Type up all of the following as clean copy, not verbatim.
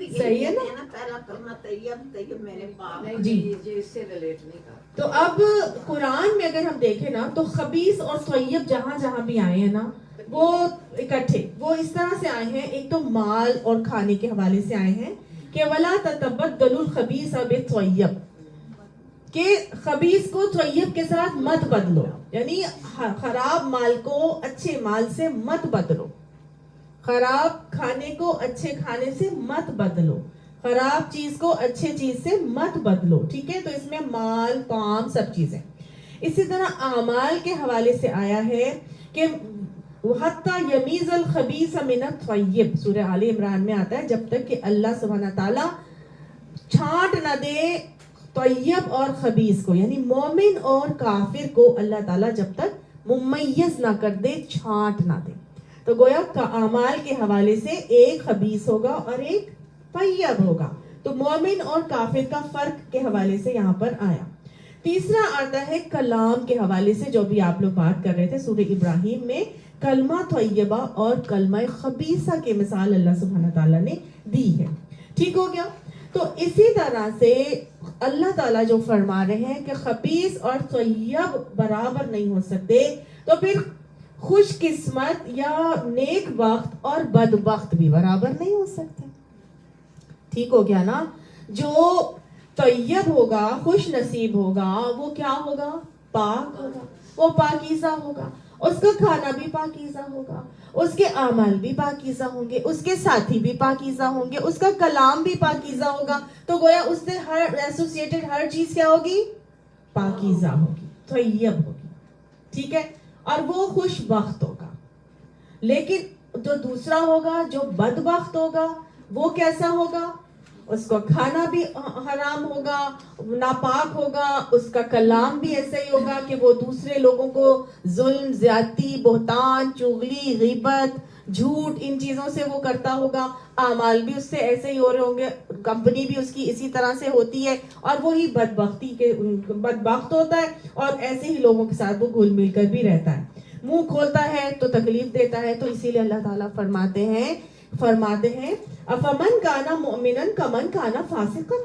بھی صحیح ہے نا؟ پہلا کلمہ طیب طیب میرے پاک. جی یہ اس سے ریلیٹ نہیں کرتا. تو اب قرآن میں اگر ہم دیکھیں نا تو خبیث اور طیب جہاں جہاں بھی آئے ہیں نا وہ اکٹھے وہ اس طرح سے آئے ہیں. ایک تو مال اور کھانے کے حوالے سے آئے ہیں کہ وَلَا تَتَبَدَّلُوا الْخَبِيثَ بِالطَّيِّبِ کہ خبیث کو طیب کے ساتھ مت بدلو, یعنی خراب مال کو اچھے مال سے مت بدلو, خراب کھانے کو اچھے کھانے سے مت بدلو, خراب چیز کو اچھے چیز سے مت بدلو. ٹھیک ہے, تو اس میں مال کام سب چیزیں. اسی طرح اعمال کے حوالے سے آیا ہے کہ حتی یمیز الخبیث من الطیب, سورہ آل عمران میں آتا ہے جب تک کہ اللہ سبحانہ تعالیٰ چھانٹ نہ دے طیب اور خبیث کو, یعنی مومن اور کافر کو اللہ تعالیٰ جب تک ممیز نہ کر دے, چھانٹ نہ دے. تو گویا اعمال کے حوالے سے ایک خبیث ہوگا اور ایک طیب ہوگا. تو مومن اور کافر کا فرق کے حوالے سے یہاں پر آیا. تیسرا آتا ہے کلام کے حوالے سے, جو بھی آپ لوگ بات کر رہے تھے سورہ ابراہیم میں کلمہ طیبہ اور کلمہ خبیثہ کے مثال اللہ سبحانہ تعالیٰ نے دی ہے. ٹھیک ہو گیا. تو اسی طرح سے اللہ تعالیٰ جو فرما رہے ہیں کہ خبیث اور طیب برابر نہیں ہو سکتے, تو پھر خوش قسمت یا نیک بخت اور بدبخت بھی برابر نہیں ہو سکتے. ٹھیک ہو گیا نا. جو طیب ہوگا, خوش نصیب ہوگا, وہ کیا ہوگا؟ پاک ہوگا, وہ پاکیزہ ہوگا, اس کا کھانا بھی پاکیزہ ہوگا, اس کے اعمال بھی پاکیزہ ہوں گے, اس کے ساتھی بھی پاکیزہ ہوں گے, اس کا کلام بھی پاکیزہ ہوگا. تو گویا اس سے ہر ایسوسیٹڈ ہر چیز کیا ہوگی؟ پاکیزہ ہوگی, طیب ہوگی. ٹھیک ہے, اور وہ خوش بخت ہوگا. لیکن جو دوسرا ہوگا, جو بدبخت ہوگا, وہ کیسا ہوگا؟ اس کو کھانا بھی حرام ہوگا, ناپاک ہوگا, اس کا کلام بھی ایسا ہی ہوگا کہ وہ دوسرے لوگوں کو ظلم, زیادتی, بہتان, چغلی, غیبت, جھوٹ, ان چیزوں سے وہ کرتا ہوگا. اعمال بھی اس سے ایسے ہی ہو رہے ہوں گے, کمپنی بھی اس کی اسی طرح سے ہوتی ہے, اور وہی بدبخت ہوتا ہے اور ایسے ہی لوگوں کے ساتھ وہ گھل مل کر بھی رہتا ہے. منہ کھولتا ہے تو تکلیف دیتا ہے. تو اسی لیے اللہ تعالیٰ فرماتے ہیں افمن کانا مومنا کمن کانا فاسقا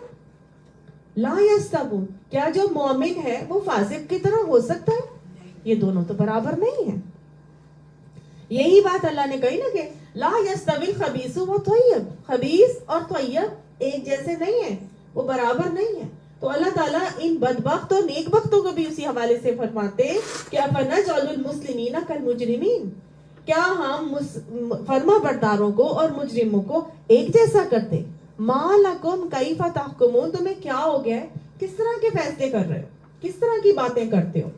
لا یستوون, کیا جو مومن ہے وہ فاسق کی طرح ہو سکتا ہے؟ یہ دونوں تو برابر نہیں ہیں. یہی بات اللہ نے کہی نا کہ لا یستوی الخبیث والطیب, خبیث اور طیب ایک جیسے نہیں ہیں, وہ برابر نہیں ہیں. تو اللہ تعالیٰ ان بدبخت اور نیک بختوں کو بھی اسی حوالے سے فرماتے کہ افنجعل المسلمین کالمجرمین, کیا ہم فرما برداروں کو اور مجرموں کو ایک جیسا کرتے؟ ما لکم کیف تحکمون, تمہیں کیا ہو گیا ہے, کس طرح کے فیصلے کر رہے ہو, کس طرح کی باتیں کرتے ہو؟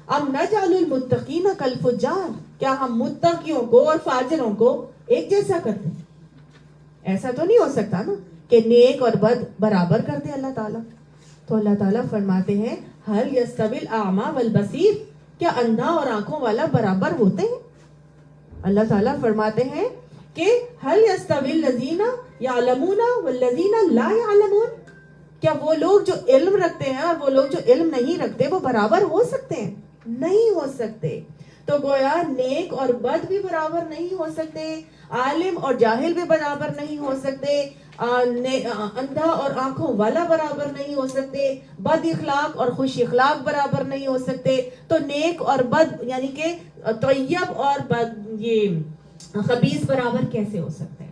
ام نجعل المتقین کالفجار, کیا ہم متقیوں کو اور فاجروں کو ایک جیسا کرتے ہیں؟ ایسا تو نہیں ہو سکتا نا کہ نیک اور بد برابر کر دے اللہ تعالیٰ. تو اللہ تعالیٰ فرماتے ہیں هل یستوی الاعمی والبصیر, کیا اندھا اور آنکھوں والا برابر ہوتے ہیں؟ اللہ تعالیٰ فرماتے ہیں کہ هل یستوی الذین یعلمون والذین لا یعلمون, کیا وہ لوگ جو علم رکھتے ہیں اور وہ لوگ جو علم نہیں رکھتے وہ برابر ہو سکتے ہیں؟ نہیں ہو سکتے. تو گویا نیک اور بد بھی برابر نہیں ہو سکتے, عالم اور جاہل بھی برابر نہیں ہو سکتے, اندھا اور آنکھوں والا برابر نہیں ہو سکتے, بد اخلاق اور خوش اخلاق برابر نہیں ہو سکتے. تو نیک اور بد یعنی کہ طیب اور بد یہ خبیث برابر کیسے ہو سکتے ہیں؟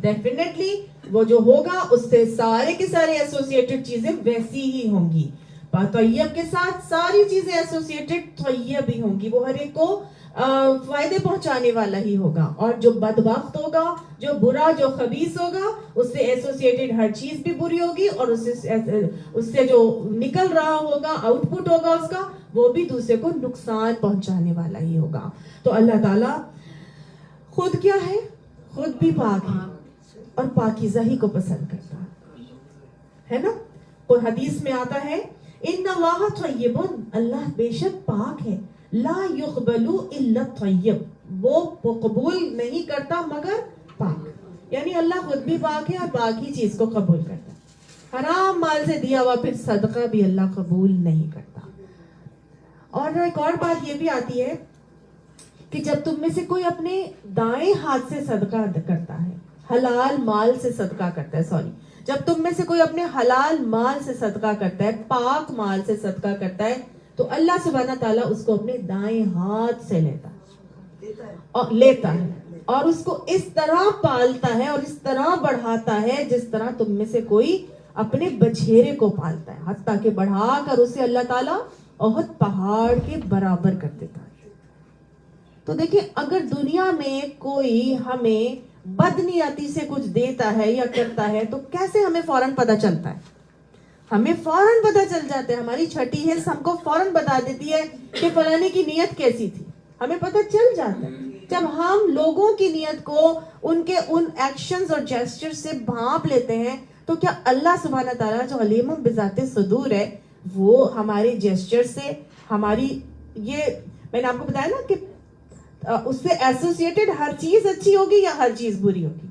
ڈیفینیٹلی وہ جو ہوگا اس سے سارے کے سارے ایسوسیٹڈ چیزیں ویسی ہی ہوں گی. طیب کے ساتھ ساری چیزیں ایسوسیٹڈ طیب ہی ہوں گی, وہ ہر ایک کو فائدے پہنچانے والا ہی ہوگا. اور جو بدبخت ہوگا, جو برا, جو خبیث ہوگا, اس سے ایسوسیٹڈ ہر چیز بھی بری ہوگی, اور اس سے جو نکل رہا ہوگا, آؤٹ پٹ ہوگا اس کا, وہ بھی دوسرے کو نقصان پہنچانے والا ہی ہوگا. تو اللہ تعالیٰ خود کیا ہے؟ خود بھی پاک ہے اور پاکیزہ ہی کو پسند کرتا ہے نا. اور حدیث میں آتا ہے ان اللہ طیب, اللہ بے شک پاک ہے, لا یقبل الا الطیب, وہ قبول نہیں کرتا مگر پاک. یعنی اللہ خود بھی پاک ہے اور پاک ہی چیز کو قبول کرتا ہے. حرام مال سے دیا ہوا پھر صدقہ بھی اللہ قبول نہیں کرتا. اور ایک اور بات یہ بھی آتی ہے کہ جب تم میں سے کوئی اپنے دائیں ہاتھ سے صدقہ کرتا ہے حلال مال سے صدقہ کرتا ہے، جب تم میں سے کوئی اپنے حلال مال سے صدقہ کرتا ہے، پاک مال سے صدقہ کرتا ہے، تو اللہ سبحانہ تعالیٰ اس کو اپنے دائیں ہاتھ سے لیتا ہے اور اس کو اس طرح پالتا ہے اور اس طرح بڑھاتا ہے جس طرح تم میں سے کوئی اپنے بچھیرے کو پالتا ہے، حتیٰ کہ بڑھا کر اسے اللہ تعالیٰ احد پہاڑ کے برابر کر دیتا ہے۔ تو دیکھیں، اگر دنیا میں کوئی ہمیں بدنیتی سے کچھ دیتا ہے یا کرتا ہے تو کیسے ہمیں فوراً پتہ چلتا ہے؟ ہمیں فوراً پتہ چل جاتا ہے، ہماری چھٹی حص ہم کو فوراً بتا دیتی ہے کہ فلانے کی نیت کیسی تھی، ہمیں پتہ چل جاتا ہے۔ جب ہم لوگوں کی نیت کو ان کے ان ایکشنز اور جیسچر سے بھانپ لیتے ہیں تو کیا اللہ سبحانہ تعالیٰ جو علیم بذات صدور ہے وہ ہمارے جیسچر سے، ہماری یہ میں نے آپ کو بتایا نا کہ اس سے ایسوسیٹڈ ہر چیز اچھی ہوگی یا ہر چیز بری ہوگی،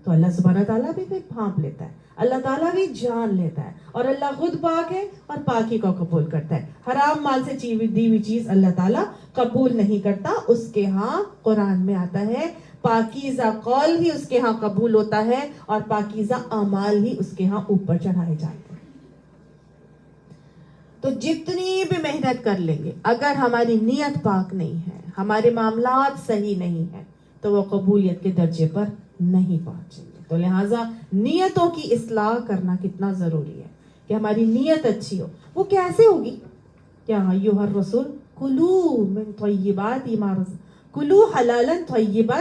تو اللہ سبحانہ تعالیٰ بھی پھر بھانپ لیتا ہے، اللہ تعالیٰ بھی جان لیتا ہے، اور اللہ خود پاک ہے اور پاکی کو قبول کرتا ہے۔ حرام مال سے دی ہوئی چیز اللہ تعالیٰ قبول نہیں کرتا، اس کے ہاں قرآن میں آتا ہے پاکیزہ قول ہی اس کے ہاں قبول ہوتا ہے اور پاکیزہ اعمال ہی اس کے ہاں اوپر چڑھائے جاتے ہیں۔ تو جتنی بھی محنت کر لیں گے، اگر ہماری نیت پاک نہیں ہے، ہمارے معاملات صحیح نہیں ہیں، تو وہ قبولیت کے درجے پر نہیں پہنچیں گے۔ تو لہٰذا نیتوں کی اصلاح کرنا کتنا ضروری ہے کہ ہماری نیت اچھی ہو۔ وہ کیسے ہوگی؟ کیا ایھا الرسول کلوا من طیبات ما کلوا حلالا طیبا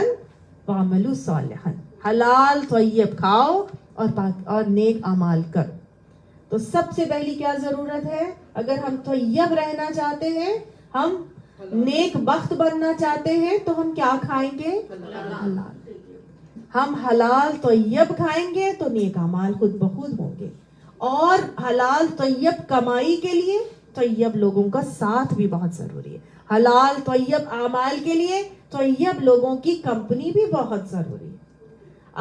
واعملوا صالحا، حلال طیب کھاؤ اور نیک اعمال کرو۔ تو سب سے پہلی کیا ضرورت ہے؟ اگر ہم طیب رہنا چاہتے ہیں، ہم نیک بخت بننا چاہتے ہیں، تو ہم کیا کھائیں گے؟ حلال۔ ہم حلال طیب کھائیں گے تو نیک اعمال خود بخود ہوں گے، اور حلال طیب کمائی کے لیے طیب لوگوں کا ساتھ بھی بہت ضروری ہے، حلال طیب اعمال کے لیے طیب لوگوں کی کمپنی بھی بہت ضروری ہے۔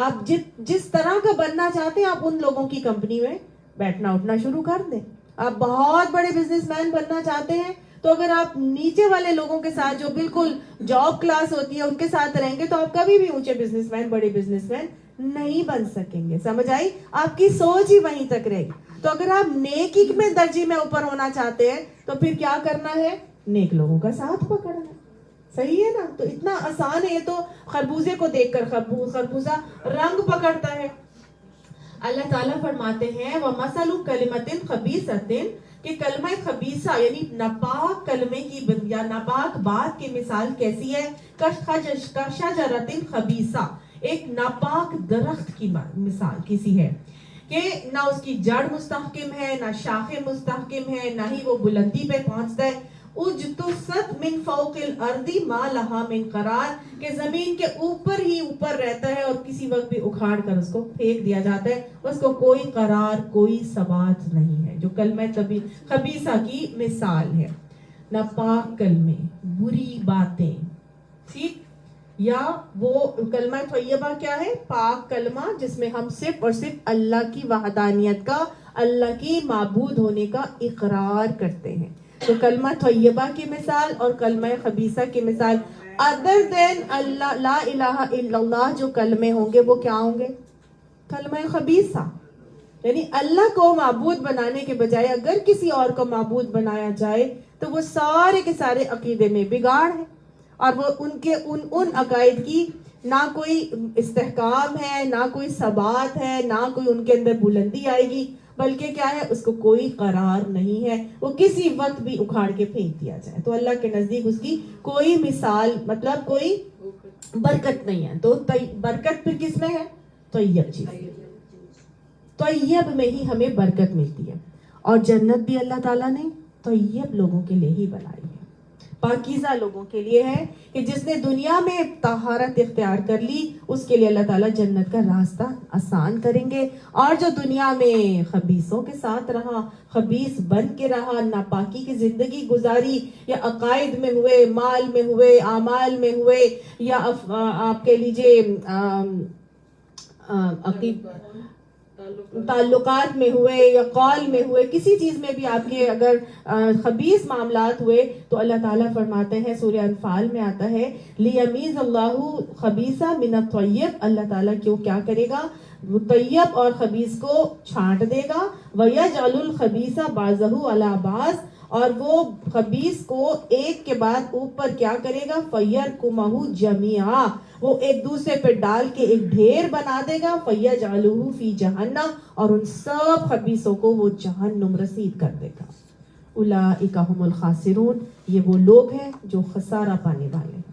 آپ جس طرح کا بننا چاہتے ہیں، آپ ان لوگوں کی کمپنی میں بیٹھنا اٹھنا شروع کر دیں۔ آپ بہت بڑے بزنس مین بننا چاہتے ہیں، تو اگر آپ نیچے والے لوگوں کے ساتھ جو بالکل جاب کلاس ہوتی ہے ان کے ساتھ رہیں گے تو آپ کبھی بھی اونچے بزنس مین، بڑے بزنس مین نہیں بن سکیں گے۔ سمجھ آئی؟ آپ کی سوچ ہی وہیں تک رہے گی۔ تو اگر آپ نیکی میں درجے میں اوپر ہونا چاہتے ہیں تو پھر کیا کرنا ہے؟ نیک لوگوں کا ساتھ پکڑنا ہے۔ صحیح ہے نا؟ تو اتنا آسان ہے، یہ تو خربوزے کو دیکھ کر خربوزہ رنگ پکڑتا ہے۔ اللہ تعالیٰ فرماتے ہیں وَمَثَلُ كَلِمَةٍ خَبِيثَةٍ، کہ کلمہ خبیثہ یعنی ناپاک کلمے کی یا ناپاک بات کی مثال کیسی ہے؟ کَشَجَرَةٍ خَبِیثَہ، ایک ناپاک درخت کی مثال کسی ہے کہ نہ اس کی جڑ مستحکم ہے، نہ شاخیں مستحکم ہے، نہ ہی وہ بلندی پہ پہنچتا ہے۔ اجتثت من فوق الارض ما لها من قرار، کہ زمین کے اوپر ہی اوپر رہتا ہے اور کسی وقت بھی اکھاڑ کر اس کو پھینک دیا جاتا ہے، اس کو کوئی قرار، کوئی ثبات نہیں ہے، جو کلمہ خبیثہ کی مثال ہے۔ ناپاک کلمے، بری باتیں، ٹھیک، یا وہ کلمہ طیبہ کیا ہے؟ پاک کلمہ جس میں ہم صرف اور صرف اللہ کی وحدانیت کا، اللہ کی معبود ہونے کا اقرار کرتے ہیں۔ تو کلمہ طیبہ کی مثال اور کلمہ خبیثہ کی مثال، ادر دین اللہ، لا الہ الا اللہ جو کلمے ہوں گے وہ کیا ہوں گے؟ کلمہ خبیثہ، یعنی اللہ کو معبود بنانے کے بجائے اگر کسی اور کو معبود بنایا جائے تو وہ سارے کے سارے عقیدے میں بگاڑ ہے، اور وہ ان کے ان عقائد کی نہ کوئی استحکام ہے، نہ کوئی ثبات ہے، نہ کوئی ان کے اندر بلندی آئے گی، بلکہ کیا ہے؟ اس کو کوئی قرار نہیں ہے، وہ کسی وقت بھی اکھاڑ کے پھینک دیا جائے، تو اللہ کے نزدیک اس کی کوئی مثال، مطلب کوئی برکت نہیں ہے۔ تو برکت پھر کس میں ہے؟ طیب چیز، طیب میں ہی ہمیں برکت ملتی ہے، اور جنت بھی اللہ تعالیٰ نے طیب لوگوں کے لیے ہی بنائی ہے، پاکیزہ لوگوں کے لیے ہے، کہ جس نے دنیا میں طہارت اختیار کر لی اس کے لیے اللہ تعالیٰ جنت کا راستہ آسان کریں گے، اور جو دنیا میں خبیثوں کے ساتھ رہا، خبیث بن کے رہا، ناپاکی کی زندگی گزاری، یا عقائد میں ہوئے، مال میں ہوئے، اعمال میں ہوئے، یا آپ کہہ لیجئے تعلقات میں ہوئے یا قول میں ہوئے، کسی چیز میں بھی آپ کے اگر خبیث معاملات ہوئے تو اللہ تعالیٰ فرماتے ہیں، سورہ انفال میں آتا ہے لیمیز اللہ خبیثہ من الطیب، اللہ تعالیٰ کیوں کیا کرے گا، وہ طیب اور خبیث کو چھانٹ دے گا، وَيَجْعَلُ الْخَبِيثَ بَعْضَهُ عَلَى بَعْضٍ، اور وہ خبیث کو ایک کے بعد اوپر کیا کرے گا، فَيَرْكُمَهُ جَمِيعًا، وہ ایک دوسرے پہ ڈال کے ایک ڈھیر بنا دے گا، فَيَجْعَلُهُ فِي جَهَنَّمَ، اور ان سب خبیثوں کو وہ جہنم رسید کر دے گا۔ اولئک هم الخاسرون، یہ وہ لوگ ہیں جو خسارہ پانے والے ہیں۔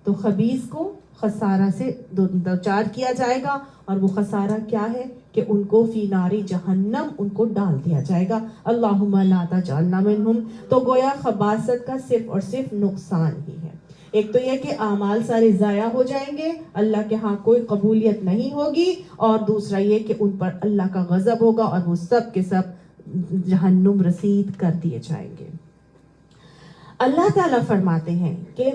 تو خبیث کو خسارہ سے دوچار کیا جائے گا، اور وہ خسارہ کیا ہے کہ ان کو فی ناری جہنم، ان کو ڈال دیا جائے گا۔ اللہم لا تجعلنا منہم۔ تو گویا خباثت کا صرف اور صرف نقصان ہی ہے۔ ایک تو یہ کہ اعمال سارے ضائع ہو جائیں گے، اللہ کے ہاں کوئی قبولیت نہیں ہوگی، اور دوسرا یہ کہ ان پر اللہ کا غضب ہوگا اور وہ سب کے سب جہنم رسید کر دیے جائیں گے۔ اللہ تعالیٰ فرماتے ہیں کہ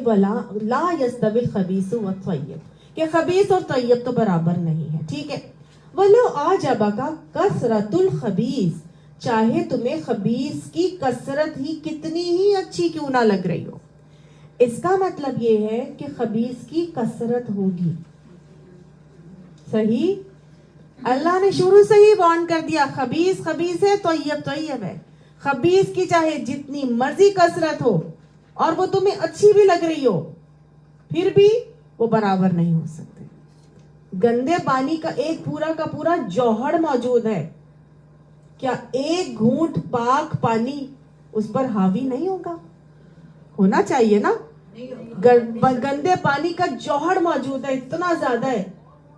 لا یستوی الخبیث والطیب، کہ خبیث اور طیب تو برابر نہیں ہے، ٹھیک ہے۔ وَلَوْ أَعْجَبَكَ کثرۃ الخبیث، چاہے تمہیں خبیث کی کثرت ہی کتنی ہی اچھی کیوں نہ لگ رہی ہو، اس کا مطلب یہ ہے کہ خبیث کی کثرت ہوگی۔ صحیح، اللہ نے شروع سے ہی وارن کر دیا، خبیث خبیث ہے، طیب طیب ہے۔ خبیث کی چاہے جتنی مرضی کثرت ہو اور وہ تمہیں اچھی بھی لگ رہی ہو، پھر بھی وہ برابر نہیں ہو سکتے۔ گندے پانی کا ایک پورا کا پورا جوہر موجود ہے، کیا ایک گھونٹ پاک پانی اس پر حاوی نہیں ہوگا؟ ہونا چاہیے نا۔ گندے پانی کا جوہر موجود ہے، اتنا زیادہ ہے،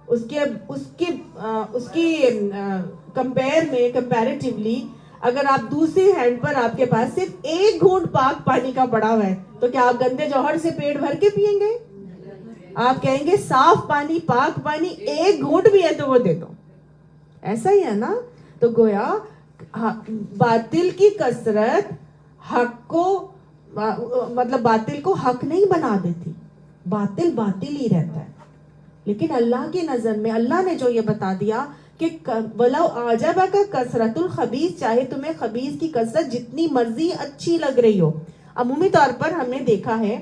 اس کی کمپیریٹیولی اگر آپ دوسری ہینڈ پر آپ کے پاس صرف ایک گھونٹ پاک پانی کا پڑا ہوا ہے تو کیا آپ گندے جوہر سے پیٹ بھر کے پیئیں گے؟ آپ کہیں گے صاف پانی، پاک پانی ایک گھونٹ بھی ہے تو وہ دے دو۔ ایسا ہی ہے نا۔ تو گویا باطل کی کثرت حق کو، مطلب باطل کو حق نہیں بنا دیتی، باطل باطل ہی رہتا ہے۔ لیکن اللہ کی نظر میں اللہ نے جو یہ بتا دیا کہ وَلَوْ أَعْجَبَكَ کثرۃ الخبیث، چاہے تمہیں خبیث کی کثرت جتنی مرضی اچھی لگ رہی ہو۔ عمومی طور پر ہم نے دیکھا ہے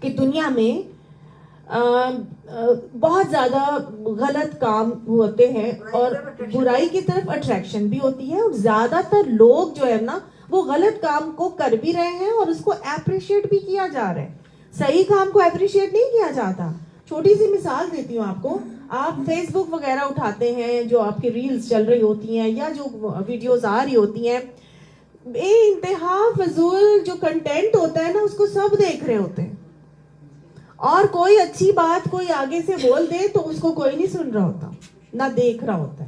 کہ دنیا میں بہت زیادہ غلط کام ہوتے ہیں اور برائی کی طرف اٹریکشن بھی ہوتی ہے، اور زیادہ تر لوگ جو ہے نا وہ غلط کام کو کر بھی رہے ہیں اور اس کو اپریشیٹ بھی کیا جا رہا ہے۔ صحیح کام کو اپریشیٹ نہیں کیا جاتا۔ چھوٹی سی مثال دیتی ہوں آپ کو، آپ فیس بک وغیرہ اٹھاتے ہیں، جو آپ کی ریلز چل رہی ہوتی ہیں یا جو ویڈیوز آ رہی ہوتی ہیں، بے انتہا فضول جو کنٹینٹ ہوتا ہے نا اس کو سب دیکھ رہے ہوتے ہیں، اور کوئی اچھی بات کوئی آگے سے بول دے تو اس کو کوئی نہیں سن رہا ہوتا، نہ دیکھ رہا ہوتا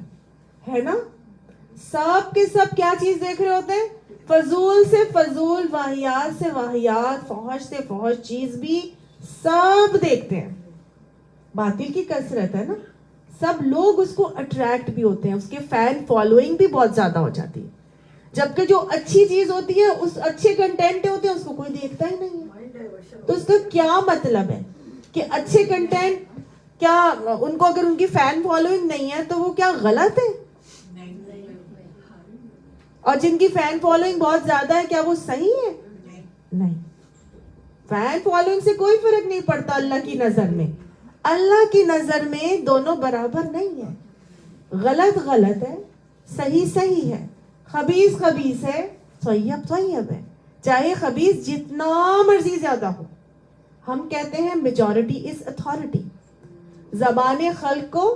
ہے نا۔ سب کے سب کیا چیز دیکھ رہے ہوتے ہیں؟ فضول سے فضول، واہیات سے واہیات، فحش سے فحش چیز بھی سب دیکھتے ہیں۔ باطل کی کثرت ہے نا، سب لوگ اس کو اٹریکٹ بھی ہوتے ہیں، اس کے فین فالوئنگ بھی بہت زیادہ ہو جاتی ہے، جبکہ جو اچھی چیز ہوتی ہے، اس اچھے کنٹینٹ ہوتے ہیں، اس کو کوئی دیکھتا ہی نہیں ہے۔ تو اس کا کیا مطلب ہے کہ اچھے کنٹینٹ کیا ان کو اگر ان کی فین فالوئنگ نہیں ہے تو وہ کیا غلط ہے؟ اور جن کی فین فالوئنگ بہت زیادہ ہے کیا وہ صحیح ہے؟ نہیں۔ فین فالوئنگ سے کوئی فرق نہیں پڑتا اللہ کی نظر میں۔ اللہ کی نظر میں دونوں برابر نہیں ہے، غلط غلط ہے، صحیح صحیح ہے، خبیث خبیث ہے، طیب طیب ہے، چاہے خبیث جتنا مرضی زیادہ ہو۔ ہم کہتے ہیں میجورٹی از اتھارٹی، زبان خلق کو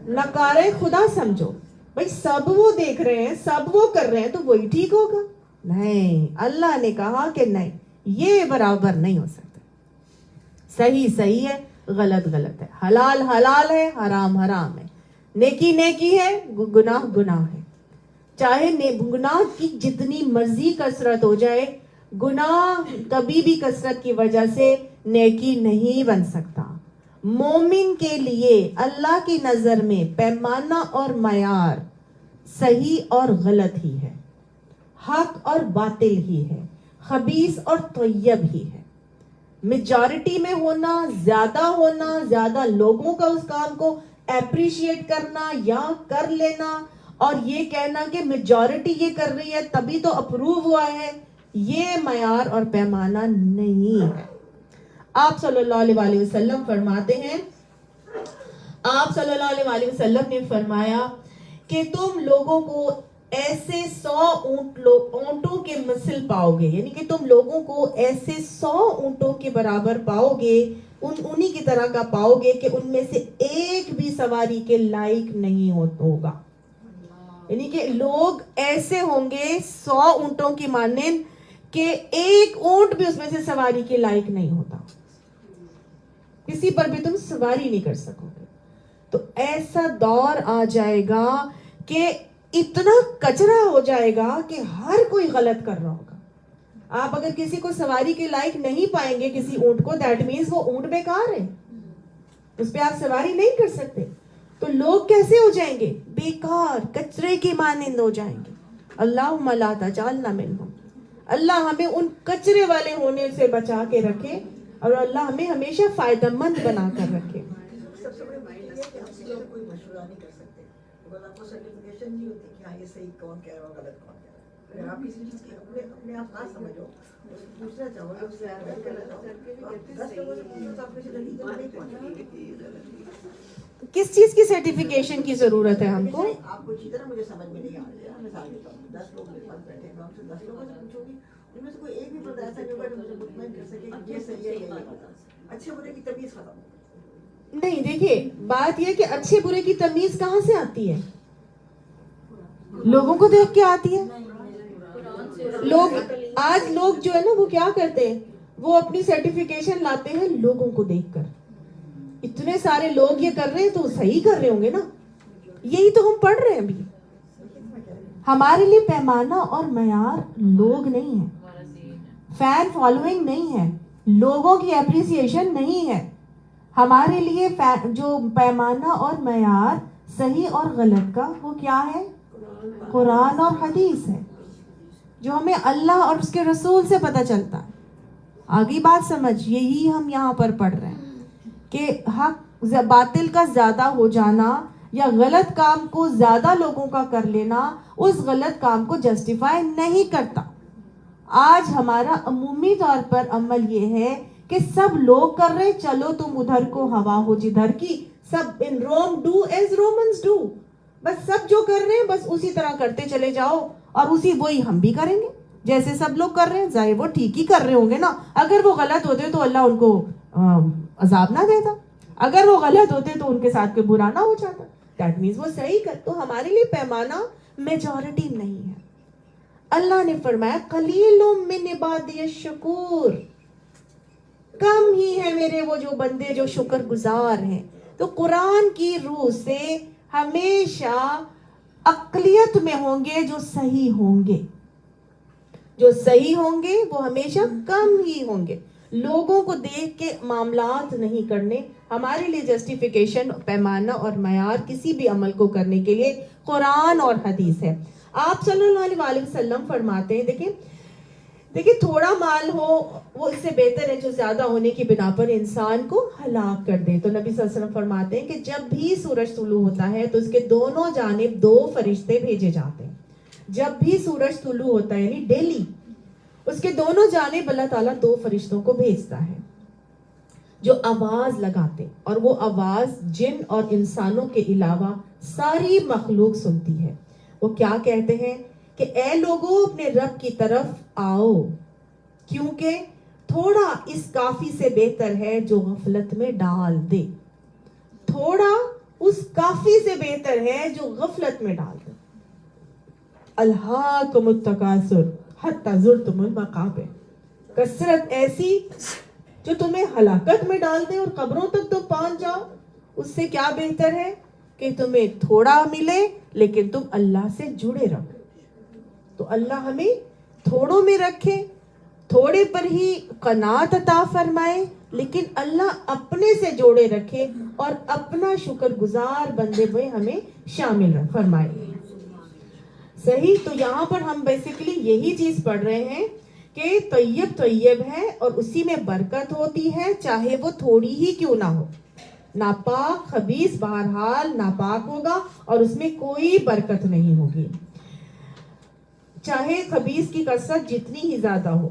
نکار خدا سمجھو۔ بھئی سب وہ دیکھ رہے ہیں، سب وہ کر رہے ہیں تو وہی ٹھیک ہوگا؟ نہیں، اللہ نے کہا کہ نہیں، یہ برابر نہیں ہو سکتا۔ صحیح صحیح ہے، غلط غلط ہے، حلال حلال ہے، حرام حرام ہے، نیکی نیکی ہے، گناہ گناہ ہے۔ چاہے گناہ کی جتنی مرضی کثرت ہو جائے، گناہ کبھی بھی کثرت کی وجہ سے نیکی نہیں بن سکتا۔ مومن کے لیے اللہ کی نظر میں پیمانہ اور معیار صحیح اور غلط ہی ہے، حق اور باطل ہی ہے، خبیث اور طیب ہی ہے۔ میجورٹی میں ہونا، زیادہ لوگوں کا اس کام کو اپریشیٹ کرنا یا کر لینا اور یہ کہنا کہ میجورٹی یہ کر رہی ہے تبھی تو اپروو ہوا ہے، یہ معیار اور پیمانہ نہیں ہے۔ آپ صلی اللہ علیہ وآلہ وسلم فرماتے ہیں، آپ صلی اللہ علیہ وآلہ وسلم نے فرمایا کہ تم لوگوں کو ایسے 100 اونٹوں کے مثل پاؤ گے، یعنی کہ تم لوگوں کو ایسے 100 اونٹوں کے برابر پاؤ گے، انہی کی طرح کا پاؤ گے کہ ان میں سے ایک بھی سواری کے لائق نہیں ہوگا، یعنی کہ لوگ ایسے ہوں گے 100 اونٹوں کی مانند کہ ایک اونٹ بھی اس میں سے سواری کے لائق نہیں ہوتا، کسی پر بھی تم سواری نہیں کر سکو گے۔ تو ایسا دور آ جائے گا کہ اتنا کچرا ہو جائے گا کہ ہر کوئی غلط کر رہا ہوگا۔ آپ اگر کسی کو سواری کے لائق نہیں پائیں گے کسی اونٹ کو، دیٹ مینز وہ اونٹ بیکار ہے، اس پہ آپ سواری نہیں کر سکتے۔ تو لوگ کیسے ہو جائیں گے؟ بیکار، کچرے کی مانند ہو جائیں گے۔ اللہم لا تجعلنا منہم، اللہ ہمیں ان کچرے والے ہونے سے بچا کے رکھے اور اللہ ہمیں ہمیشہ فائدہ مند بنا کر رکھے۔ سب سے بڑی بات یہ ہے کہ ہم کسی کوئی مشورہ نہیں کر سکتے، اگر آپ کو سرٹیفکیشن نہیں ہوتی کہ ہاں یہ صحیح کون کہہ رہا ہے غلط کون کہہ رہا ہے۔ اگر آپ کسی چیز کی اپنے آپ نہ سمجھو، دوسرا چاہو اس سے غلط کرنا چاہو تو آپ 10 لوگوں سے پوچھو تو آپ کسی نتیجے میں نہیں پہنچیں۔ کس چیز کی سرٹیفکیشن کی ضرورت ہے ہم کو؟ آپ کو اچھی طرح مجھے سمجھ میں نہیں آ رہی ہے، مثال دیتا ہوں 10 لوگ میرے پاس بیٹھے ہیں، میں ان سے 10 لوگوں سے پوچھوں گی، ان میں سے کوئی ایک بھی بندہ ایسا نہیں ہوگا جو مجھے مطمئن کر سکے کہ یہ صحیح ہے یا یہ غلط ہے۔ اچھے برے کی تمیز ختم ہو گئی۔ نہیں، دیکھیے بات یہ کہ اچھے برے کی تمیز کہاں سے آتی ہے؟ لوگوں کو دیکھ کے آتی ہے۔ آج لوگ جو ہے نا وہ کیا کرتے ہیں، وہ اپنی سرٹیفکیشن لاتے ہیں لوگوں کو دیکھ کر، اتنے سارے لوگ یہ کر رہے ہیں تو صحیح کر رہے ہوں گے نا، یہی تو ہم پڑھ رہے ہیں ابھی۔ ہمارے لیے پیمانہ اور معیار لوگ نہیں ہیں، فین فالوئنگ نہیں ہے، لوگوں کی اپریسیشن نہیں ہے۔ ہمارے لیے جو پیمانہ اور معیار صحیح اور غلط کا وہ کیا ہے؟ قرآن اور حدیث ہے، جو ہمیں اللہ اور اس کے رسول سے پتہ چلتا ہے۔ آگی بات سمجھ، یہی ہم یہاں پر پڑھ رہے ہیں کہ حق باطل کا زیادہ ہو جانا یا غلط کام کو زیادہ لوگوں کا کر لینا اس غلط کام کو جسٹیفائی نہیں کرتا۔ آج ہمارا عمومی طور پر عمل یہ ہے کہ سب لوگ کر رہے، چلو تم ادھر کو ہوا ہو جدھر کی، سب ان روم ڈو ایز رومنز ڈو، بس سب جو کر رہے ہیں بس اسی طرح کرتے چلے جاؤ اور اسی وہی ہم بھی کریں گے جیسے سب لوگ کر رہے ہیں۔ ظاہر وہ ٹھیک ہی کر رہے ہوں گے نا، اگر وہ غلط ہوتے تو اللہ ان کو عذاب نہ دیتا، اگر وہ غلط ہوتے تو ان کے ساتھ کوئی برا نہ ہو جاتا، دیٹ مینز وہ صحیح کر۔ تو ہمارے لیے پیمانہ میجورٹی نہیں ہے۔ اللہ نے فرمایا قلیل من عبادی الشکور، کم ہی ہے میرے وہ جو بندے جو شکر گزار ہیں۔ تو قرآن کی روح سے ہمیشہ اقلیت میں ہوں گے جو صحیح ہوں گے، جو صحیح ہوں گے وہ ہمیشہ کم ہی ہوں گے۔ لوگوں کو دیکھ کے معاملات نہیں کرنے۔ ہمارے لیے جسٹیفیکیشن، پیمانہ اور معیار کسی بھی عمل کو کرنے کے لیے قرآن اور حدیث ہے۔ آپ صلی اللہ علیہ وآلہ وسلم فرماتے ہیں، دیکھیں تھوڑا مال ہو وہ اس سے بہتر ہے جو زیادہ ہونے کی بنا پر انسان کو ہلاک کر دے۔ تو نبی صلی اللہ علیہ وسلم فرماتے ہیں کہ جب بھی سورج طلوع ہوتا ہے تو اس کے دونوں جانب 2 فرشتے بھیجے جاتے ہیں۔ جب بھی سورج طلوع ہوتا ہے یعنی ڈیلی، اس کے دونوں جانب اللہ تعالیٰ 2 فرشتوں کو بھیجتا ہے جو آواز لگاتے، اور وہ آواز جن اور انسانوں کے علاوہ ساری مخلوق سنتی ہے۔ وہ کیا کہتے ہیں کہ اے لوگوں اپنے رب کی طرف آؤ، کیونکہ تھوڑا اس کافی سے بہتر ہے جو غفلت میں ڈال دے، تھوڑا اس کافی سے بہتر ہے جو غفلت میں ڈال دے۔ الہاکم التکاثر حتی زرتم المقابر، کثرت ایسی جو تمہیں ہلاکت میں ڈال دے اور قبروں تک تو پہنچ جاؤ، اس سے کیا بہتر ہے کہ تمہیں تھوڑا ملے لیکن تم اللہ سے جڑے رہو۔ تو اللہ ہمیں تھوڑوں میں رکھے، تھوڑے پر ہی قناعت عطا فرمائے، لیکن اللہ اپنے سے جوڑے رکھے اور اپنا شکر گزار بندے میں ہمیں شامل فرمائے۔ صحیح، تو یہاں پر ہم بیسیکلی یہی چیز پڑھ رہے ہیں کہ طیب طیب ہے اور اسی میں برکت ہوتی ہے، چاہے وہ تھوڑی ہی کیوں نہ ہو۔ ناپاک خبیث بہرحال ناپاک ہوگا اور اس میں کوئی برکت نہیں ہوگی، چاہے خبیث کی کثرت جتنی ہی زیادہ ہو۔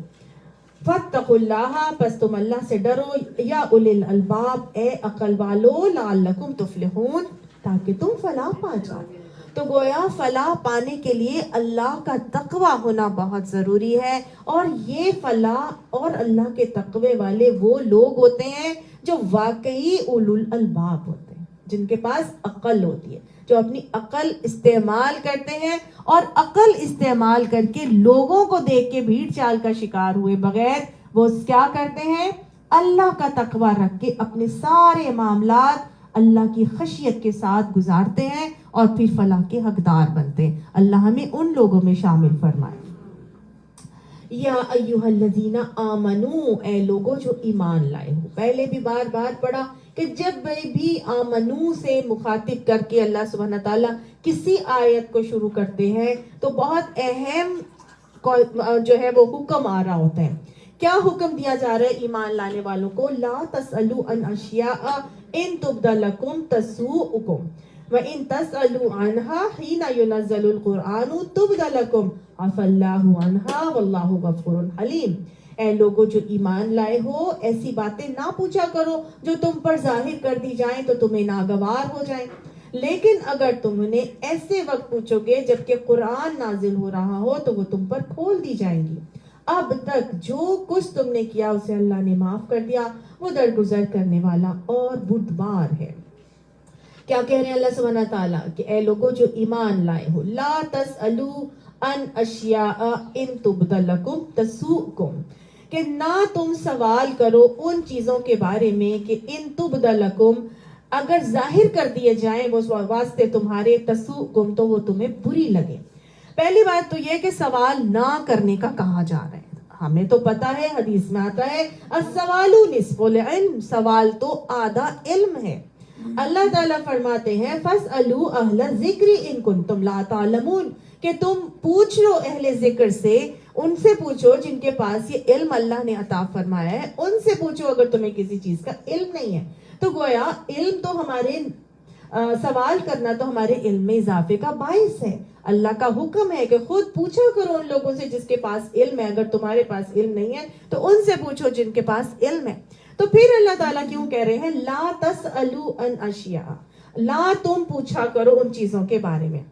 فاتقوا اللہ، پس تم اللہ سے ڈرو، یا اولی الالباب، اے عقل والو، لعلکم تفلحون، تاکہ تم فلاح پا جاؤ۔ تو گویا فلاح پانے کے لیے اللہ کا تقوی ہونا بہت ضروری ہے، اور یہ فلاح اور اللہ کے تقوی والے وہ لوگ ہوتے ہیں جو واقعی اولو الالباب ہوتے ہیں، جن کے پاس عقل ہوتی ہے، جو اپنی عقل استعمال کرتے ہیں، اور عقل استعمال کر کے لوگوں کو دیکھ کے بھیڑ چال کا شکار ہوئے بغیر وہ کیا کرتے ہیں؟ اللہ کا تقوی رکھ کے اپنے سارے معاملات اللہ کی خشیت کے ساتھ گزارتے ہیں اور پھر فلاح کے حقدار بنتے ہیں۔ اللہ ہمیں ان لوگوں میں شامل فرمائے۔ یا ایھا الذین آمنو، اے لوگوں جو ایمان لائے ہو۔ پہلے بھی بار بار پڑھا کہ جب بھی آمنو سے مخاطب کر کے اللہ سبحانہ تعالیٰ کسی آیت کو شروع کرتے ہیں تو بہت اہم جو ہے وہ حکم آ رہا ہوتا ہے۔ کیا حکم دیا جا رہا ہے ایمان لانے والوں کو؟ لا تسألوا عن اشیاء ان تبد لکم تسؤکم وَإِن تَسْأَلُوا عَنْهَا حِينَ يُنَزَّلُ الْقُرْآنُ تُبْدَ لَكُمْ عَفَا اللَّهُ عَنْهَا وَاللَّهُ غَفُورٌ حَلِيمٌ۔ اے لوگوں جو ایمان لائے ہو، ایسی باتیں نہ پوچھا کرو جو تم پر ظاہر کر دی جائیں تو تمہیں ناگوار ہو جائیں، لیکن اگر تم انہیں ایسے وقت پوچھو گے جبکہ قرآن نازل ہو رہا ہو تو وہ تم پر کھول دی جائیں گی۔ اب تک جو کچھ تم نے کیا اسے اللہ نے معاف کر دیا، وہ درگزر کرنے والا اور بردبار ہے۔ کیا کہہ رہے ہیں اللہ سبحانہ تعالیٰ کہ اے لوگوں جو ایمان لائے ہو، لا تسألوا عن اشیاء ان تبد لکم تسؤکم، کہ نہ تم سوال کرو ان چیزوں کے بارے میں کہ ان تبد لکم، اگر ظاہر کر دیے جائیں وہ واسطے تمہارے، تسؤکم تو وہ تمہیں بری لگے۔ پہلی بات تو یہ کہ سوال نہ کرنے کا کہا جا رہا ہے۔ ہمیں تو پتا ہے، حدیث میں آتا ہے السوال نصف العلم، سوال تو آدھا علم ہے۔ اللہ تعالیٰ فرماتے ہیں فَاسْأَلُوا أَهْلَ الذِّكْرِ إِن كُنتُمْ لَا تَعْلَمُونَ، کہ تم پوچھ لو اہل ذکر سے، ان سے پوچھو جن کے پاس یہ علم اللہ نے عطا فرمایا ہے، ان سے پوچھو اگر تمہیں کسی چیز کا علم نہیں ہے۔ تو گویا علم تو ہمارے سوال کرنا تو ہمارے علم میں اضافے کا باعث ہے۔ اللہ کا حکم ہے کہ خود پوچھا کرو ان لوگوں سے جس کے پاس علم ہے، اگر تمہارے پاس علم نہیں ہے تو ان سے پوچھو جن کے پاس علم ہے۔ تو پھر اللہ تعالیٰ کیوں کہہ رہے ہیں لا تسألوا عن اشیاء، لا تم پوچھا کرو ان چیزوں کے بارے میں۔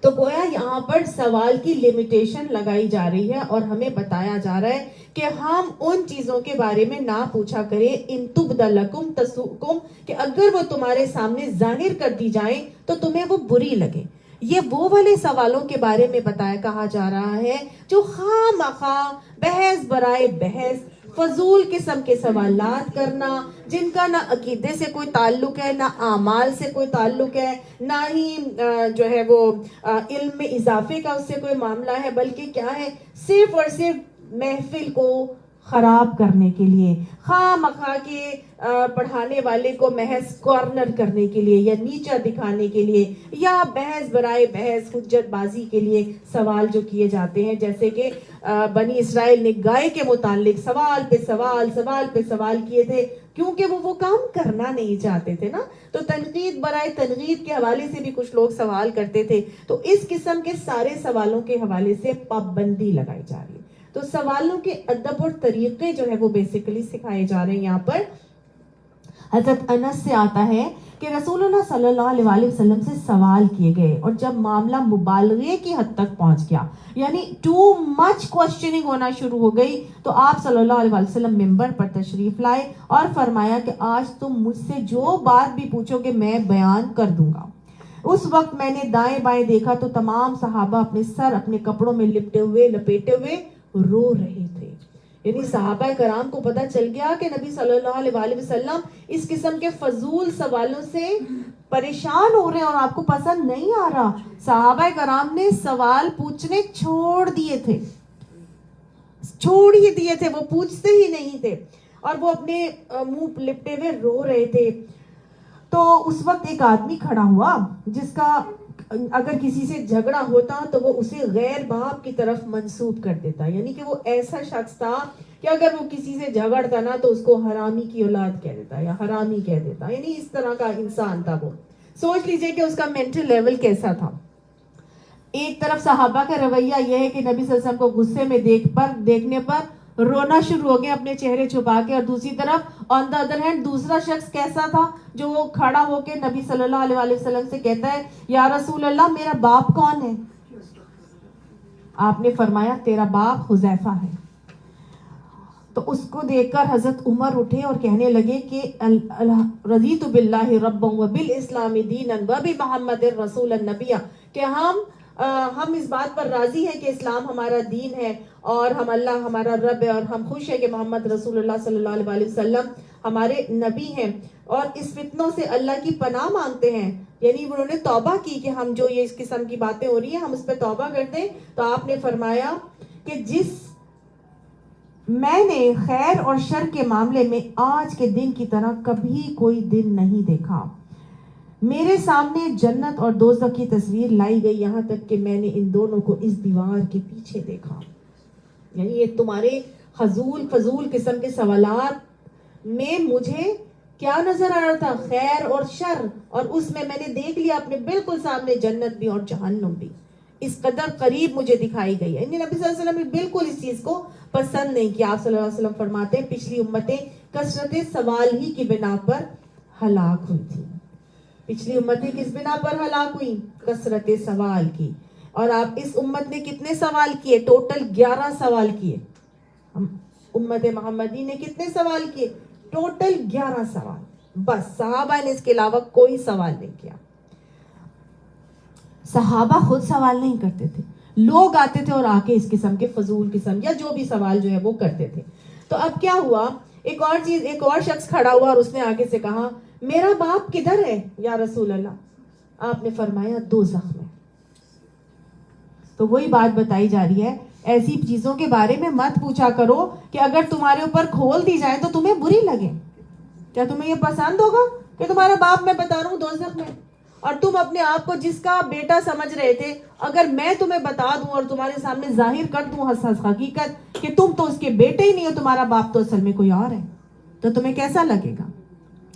تو گویا یہاں پر سوال کی لیمیٹیشن لگائی جا رہی ہے اور ہمیں بتایا جا رہا ہے کہ ہم ان چیزوں کے بارے میں نہ پوچھا کریں ان تبد لکم تسؤکم، کہ اگر وہ تمہارے سامنے ظاہر کر دی جائیں تو تمہیں وہ بری لگے۔ یہ وہ والے سوالوں کے بارے میں کہا جا رہا ہے جو خواہ مخواہ بحث برائے بحث، فضول قسم کے سوالات کرنا، جن کا نہ عقیدے سے کوئی تعلق ہے، نہ اعمال سے کوئی تعلق ہے، نہ ہی جو ہے وہ علم میں اضافے کا اس سے کوئی معاملہ ہے، بلکہ کیا ہے، صرف اور صرف محفل کو خراب کرنے کے لیے، خواہ مخواہ کے پڑھانے والے کو محض کارنر کرنے کے لیے یا نیچا دکھانے کے لیے، یا بحث برائے بحث حجت بازی کے لیے سوال جو کیے جاتے ہیں، جیسے کہ بنی اسرائیل نے گائے کے متعلق سوال پہ سوال کیے تھے، کیونکہ وہ کام کرنا نہیں چاہتے تھے نا۔ تو تنقید برائے تنقید کے حوالے سے بھی کچھ لوگ سوال کرتے تھے۔ تو اس قسم کے سارے سوالوں کے حوالے سے پابندی لگائی جا رہی ہے۔ تو سوالوں کے ادب اور طریقے جو ہے وہ بیسیکلی سکھائے جا رہے ہیں۔ یہاں پر حضرت انس سے آتا ہے کہ رسول اللہ صلی اللہ علیہ وسلم سے سوال کیے گئے، اور جب معاملہ مبالغے کی حد تک پہنچ گیا، یعنی ٹو مچ کوسچننگ ہونا شروع ہو گئی، تو آپ صلی اللہ علیہ وسلم ممبر پر تشریف لائے اور فرمایا کہ آج تم مجھ سے جو بات بھی پوچھو گے میں بیان کر دوں گا۔ اس وقت میں نے دائیں بائیں دیکھا تو تمام صحابہ اپنے سر اپنے کپڑوں میں لپیٹے ہوئے رو رہے تھے۔ یعنی صحابہ کرام کو پتہ چل گیا کہ نبی صلی اللہ علیہ وسلم اس قسم کے فضول سوالوں سے پریشان ہو رہے ہیں اور آپ کو پسند نہیں آ رہا۔ صحابہ کرام نے سوال پوچھنے چھوڑ ہی دیے تھے، وہ پوچھتے ہی نہیں تھے اور وہ اپنے منہ لپٹے ہوئے رو رہے تھے۔ تو اس وقت ایک آدمی کھڑا ہوا جس کا اگر کسی سے جھگڑا ہوتا تو وہ اسے غیر باپ کی طرف منسوب کر دیتا, یعنی کہ وہ ایسا شخص تھا کہ اگر وہ کسی سے جھگڑتا نا تو اس کو حرامی کی اولاد کہہ دیتا یا حرامی کہہ دیتا, یعنی اس طرح کا انسان تھا وہ. سوچ لیجئے کہ اس کا مینٹل لیول کیسا تھا. ایک طرف صحابہ کا رویہ یہ ہے کہ نبی صلی اللہ علیہ وسلم کو غصے میں دیکھنے پر رونا شروع ہو گیا اپنے چہرے چھپا کے, اور دوسری طرف آن دا ادر ہینڈ دوسرا شخص کیسا تھا جو وہ کھڑا ہو کے نبی صلی اللہ علیہ وسلم سے کہتا ہے یا رسول اللہ میرا باپ کون ہے؟ آپ نے فرمایا تیرا باپ حذیفہ ہے. تو اس کو دیکھ کر حضرت عمر اٹھے اور کہنے لگے کہ رضیت باللہ ربا وبالاسلام دینا وبمحمد رسول النبی, کہ ہم اس بات پر راضی ہیں کہ اسلام ہمارا دین ہے اور ہم اللہ ہمارا رب ہے, اور ہم خوش ہیں کہ محمد رسول اللہ صلی اللہ علیہ وسلم ہمارے نبی ہیں, اور اس فتنوں سے اللہ کی پناہ مانگتے ہیں. یعنی انہوں نے توبہ کی کہ ہم جو یہ اس قسم کی باتیں ہو رہی ہیں ہم اس پہ توبہ کرتے ہیں. تو آپ نے فرمایا کہ جس میں نے خیر اور شر کے معاملے میں آج کے دن کی طرح کبھی کوئی دن نہیں دیکھا. میرے سامنے جنت اور دوزخ کی تصویر لائی گئی, یہاں تک کہ میں نے ان دونوں کو اس دیوار کے پیچھے دیکھا. یعنی یہ تمہارے فضول قسم کے سوالات میں مجھے کیا نظر آ رہا تھا؟ خیر اور شر, اور اس میں نے دیکھ لیا اپنے بالکل سامنے جنت بھی اور جہنم بھی, اس قدر قریب مجھے دکھائی گئی. یعنی نبی صلی اللہ علیہ وسلم نے بالکل اس چیز کو پسند نہیں کیا. آپ صلی اللہ علیہ وسلم فرماتے ہیں پچھلی امتیں کثرت سوال ہی کی بنا پر ہلاک ہوئی تھی. پچھلی امتیں کس بنا پر ہلاک ہوئی؟ کثرت سوال کی. اور آپ اس امت نے کتنے سوال کیے؟ ٹوٹل 11 سوال کیے. امت محمدی نے کتنے سوال کیے؟ ٹوٹل 11 سوال. بس صحابہ نے اس کے علاوہ کوئی سوال نہیں کیا. صحابہ خود سوال نہیں کرتے تھے, لوگ آتے تھے اور آ کے اس قسم کے فضول قسم یا جو بھی سوال جو ہے وہ کرتے تھے. تو اب کیا ہوا, ایک اور شخص کھڑا ہوا اور اس نے آگے سے کہا میرا باپ کدھر ہے یا رسول اللہ؟ آپ نے فرمایا دوزخ میں. تو وہی بات بتائی جا رہی ہے, ایسی چیزوں کے بارے میں مت پوچھا کرو کہ اگر تمہارے اوپر کھول دی جائے تو تمہیں بری لگے. کیا تمہیں یہ پسند ہوگا کہ تمہارا باپ میں بتا رہا ہوں دوزخ میں, اور تم اپنے آپ کو جس کا بیٹا سمجھ رہے تھے, اگر میں تمہیں بتا دوں اور تمہارے سامنے ظاہر کر دوں حقیقت کہ تم تو اس کے بیٹے ہی نہیں ہو, تمہارا باپ تو اصل میں کوئی اور ہے, تو تمہیں کیسا لگے گا؟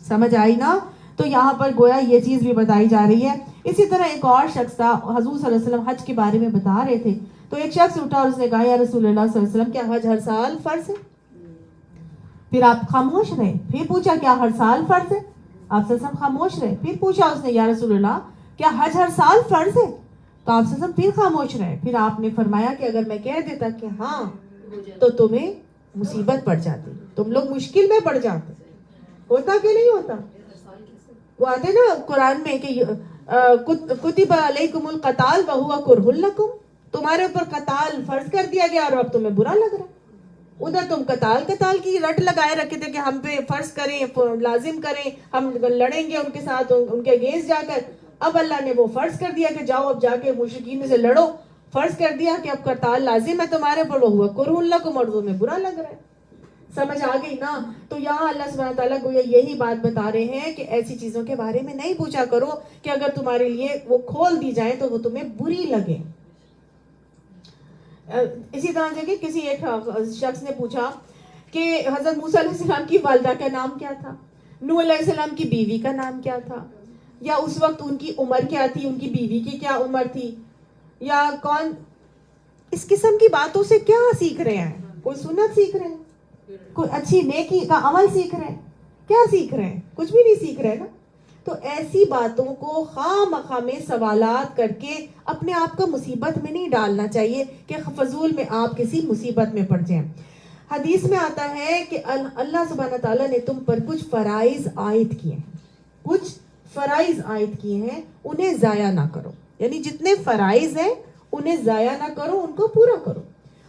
سمجھ آئی نا؟ تو یہاں پر گویا یہ چیز بھی بتائی جا رہی ہے. اسی طرح ایک اور شخص تھا, حضور صلی اللہ علیہ وسلم حج کے بارے میں بتا رہے تھے, تو ایک شخص اٹھا اور اس نے کہا یا رسول اللہ صلی اللہ علیہ وسلم کیا حج ہر سال فرض ہے؟ پھر آپ خاموش رہے. پھر پوچھا کیا ہر سال فرض ہے؟ آپ صلی اللہ علیہ وسلم خاموش رہے. پھر پوچھا اس نے یا رسول اللہ کیا حج ہر سال فرض ہے؟ تو آپ صلی اللہ علیہ وسلم پھر خاموش رہے. پھر آپ نے فرمایا کہ اگر میں کہہ دیتا کہ ہاں تو تمہیں مصیبت پڑ جاتی, تم لوگ مشکل میں پڑ جاتے. ہوتا کہ نہیں ہوتا؟ وہ آتے نا قرآن میں کہ کتب علیکم القتال وہو کرہ لکم, تمہارے اوپر قتال فرض کر دیا گیا اور اب تمہیں برا لگ رہا ہے. ادھر تم قتال کی رٹ لگائے رکھے تھے کہ ہم پہ فرض کریں, لازم کریں, ہم لڑیں گے ان کے ساتھ, ان کے اگینسٹ جا کر. اب اللہ نے وہ فرض کر دیا کہ جاؤ اب جا کے مشرکین سے لڑو. فرض کر دیا کہ اب قتال لازم ہے تمہارے پر, وہ کرہ لکم, اور تمہیں برا لگ رہا ہے. سمجھ آ گئی نا؟ تو یہاں اللہ سبحانہ تعالیٰ کو یہی بات بتا رہے ہیں کہ ایسی چیزوں کے بارے میں نہیں پوچھا کرو کہ اگر تمہارے لیے وہ کھول دی جائیں تو وہ تمہیں بری لگے. اسی طرح سے کہ کسی ایک شخص نے پوچھا کہ حضرت موسیٰ علیہ السلام کی والدہ کا نام کیا تھا, نوح علیہ السلام کی بیوی کا نام کیا تھا, یا اس وقت ان کی عمر کیا تھی, ان کی بیوی کی کیا عمر تھی, یا کون. اس قسم کی باتوں سے کیا سیکھ رہے ہیں؟ کوئی سنت سیکھ رہے ہیں, کوئی اچھی نیکی کا عمل سیکھ رہے ہیں, کیا سیکھ رہے ہیں؟ کچھ بھی نہیں سیکھ رہے نا. تو ایسی باتوں کو خواہ مخواہ میں سوالات کر کے اپنے آپ کو مصیبت میں نہیں ڈالنا چاہیے کہ فضول میں آپ کسی مصیبت میں پڑ جائیں. حدیث میں آتا ہے کہ اللہ سبحانہ تعالیٰ نے تم پر کچھ فرائض عائد کیے ہیں, کچھ فرائض عائد کیے ہیں, انہیں ضائع نہ کرو. یعنی جتنے فرائض ہیں انہیں ضائع نہ کرو, ان کو پورا کرو.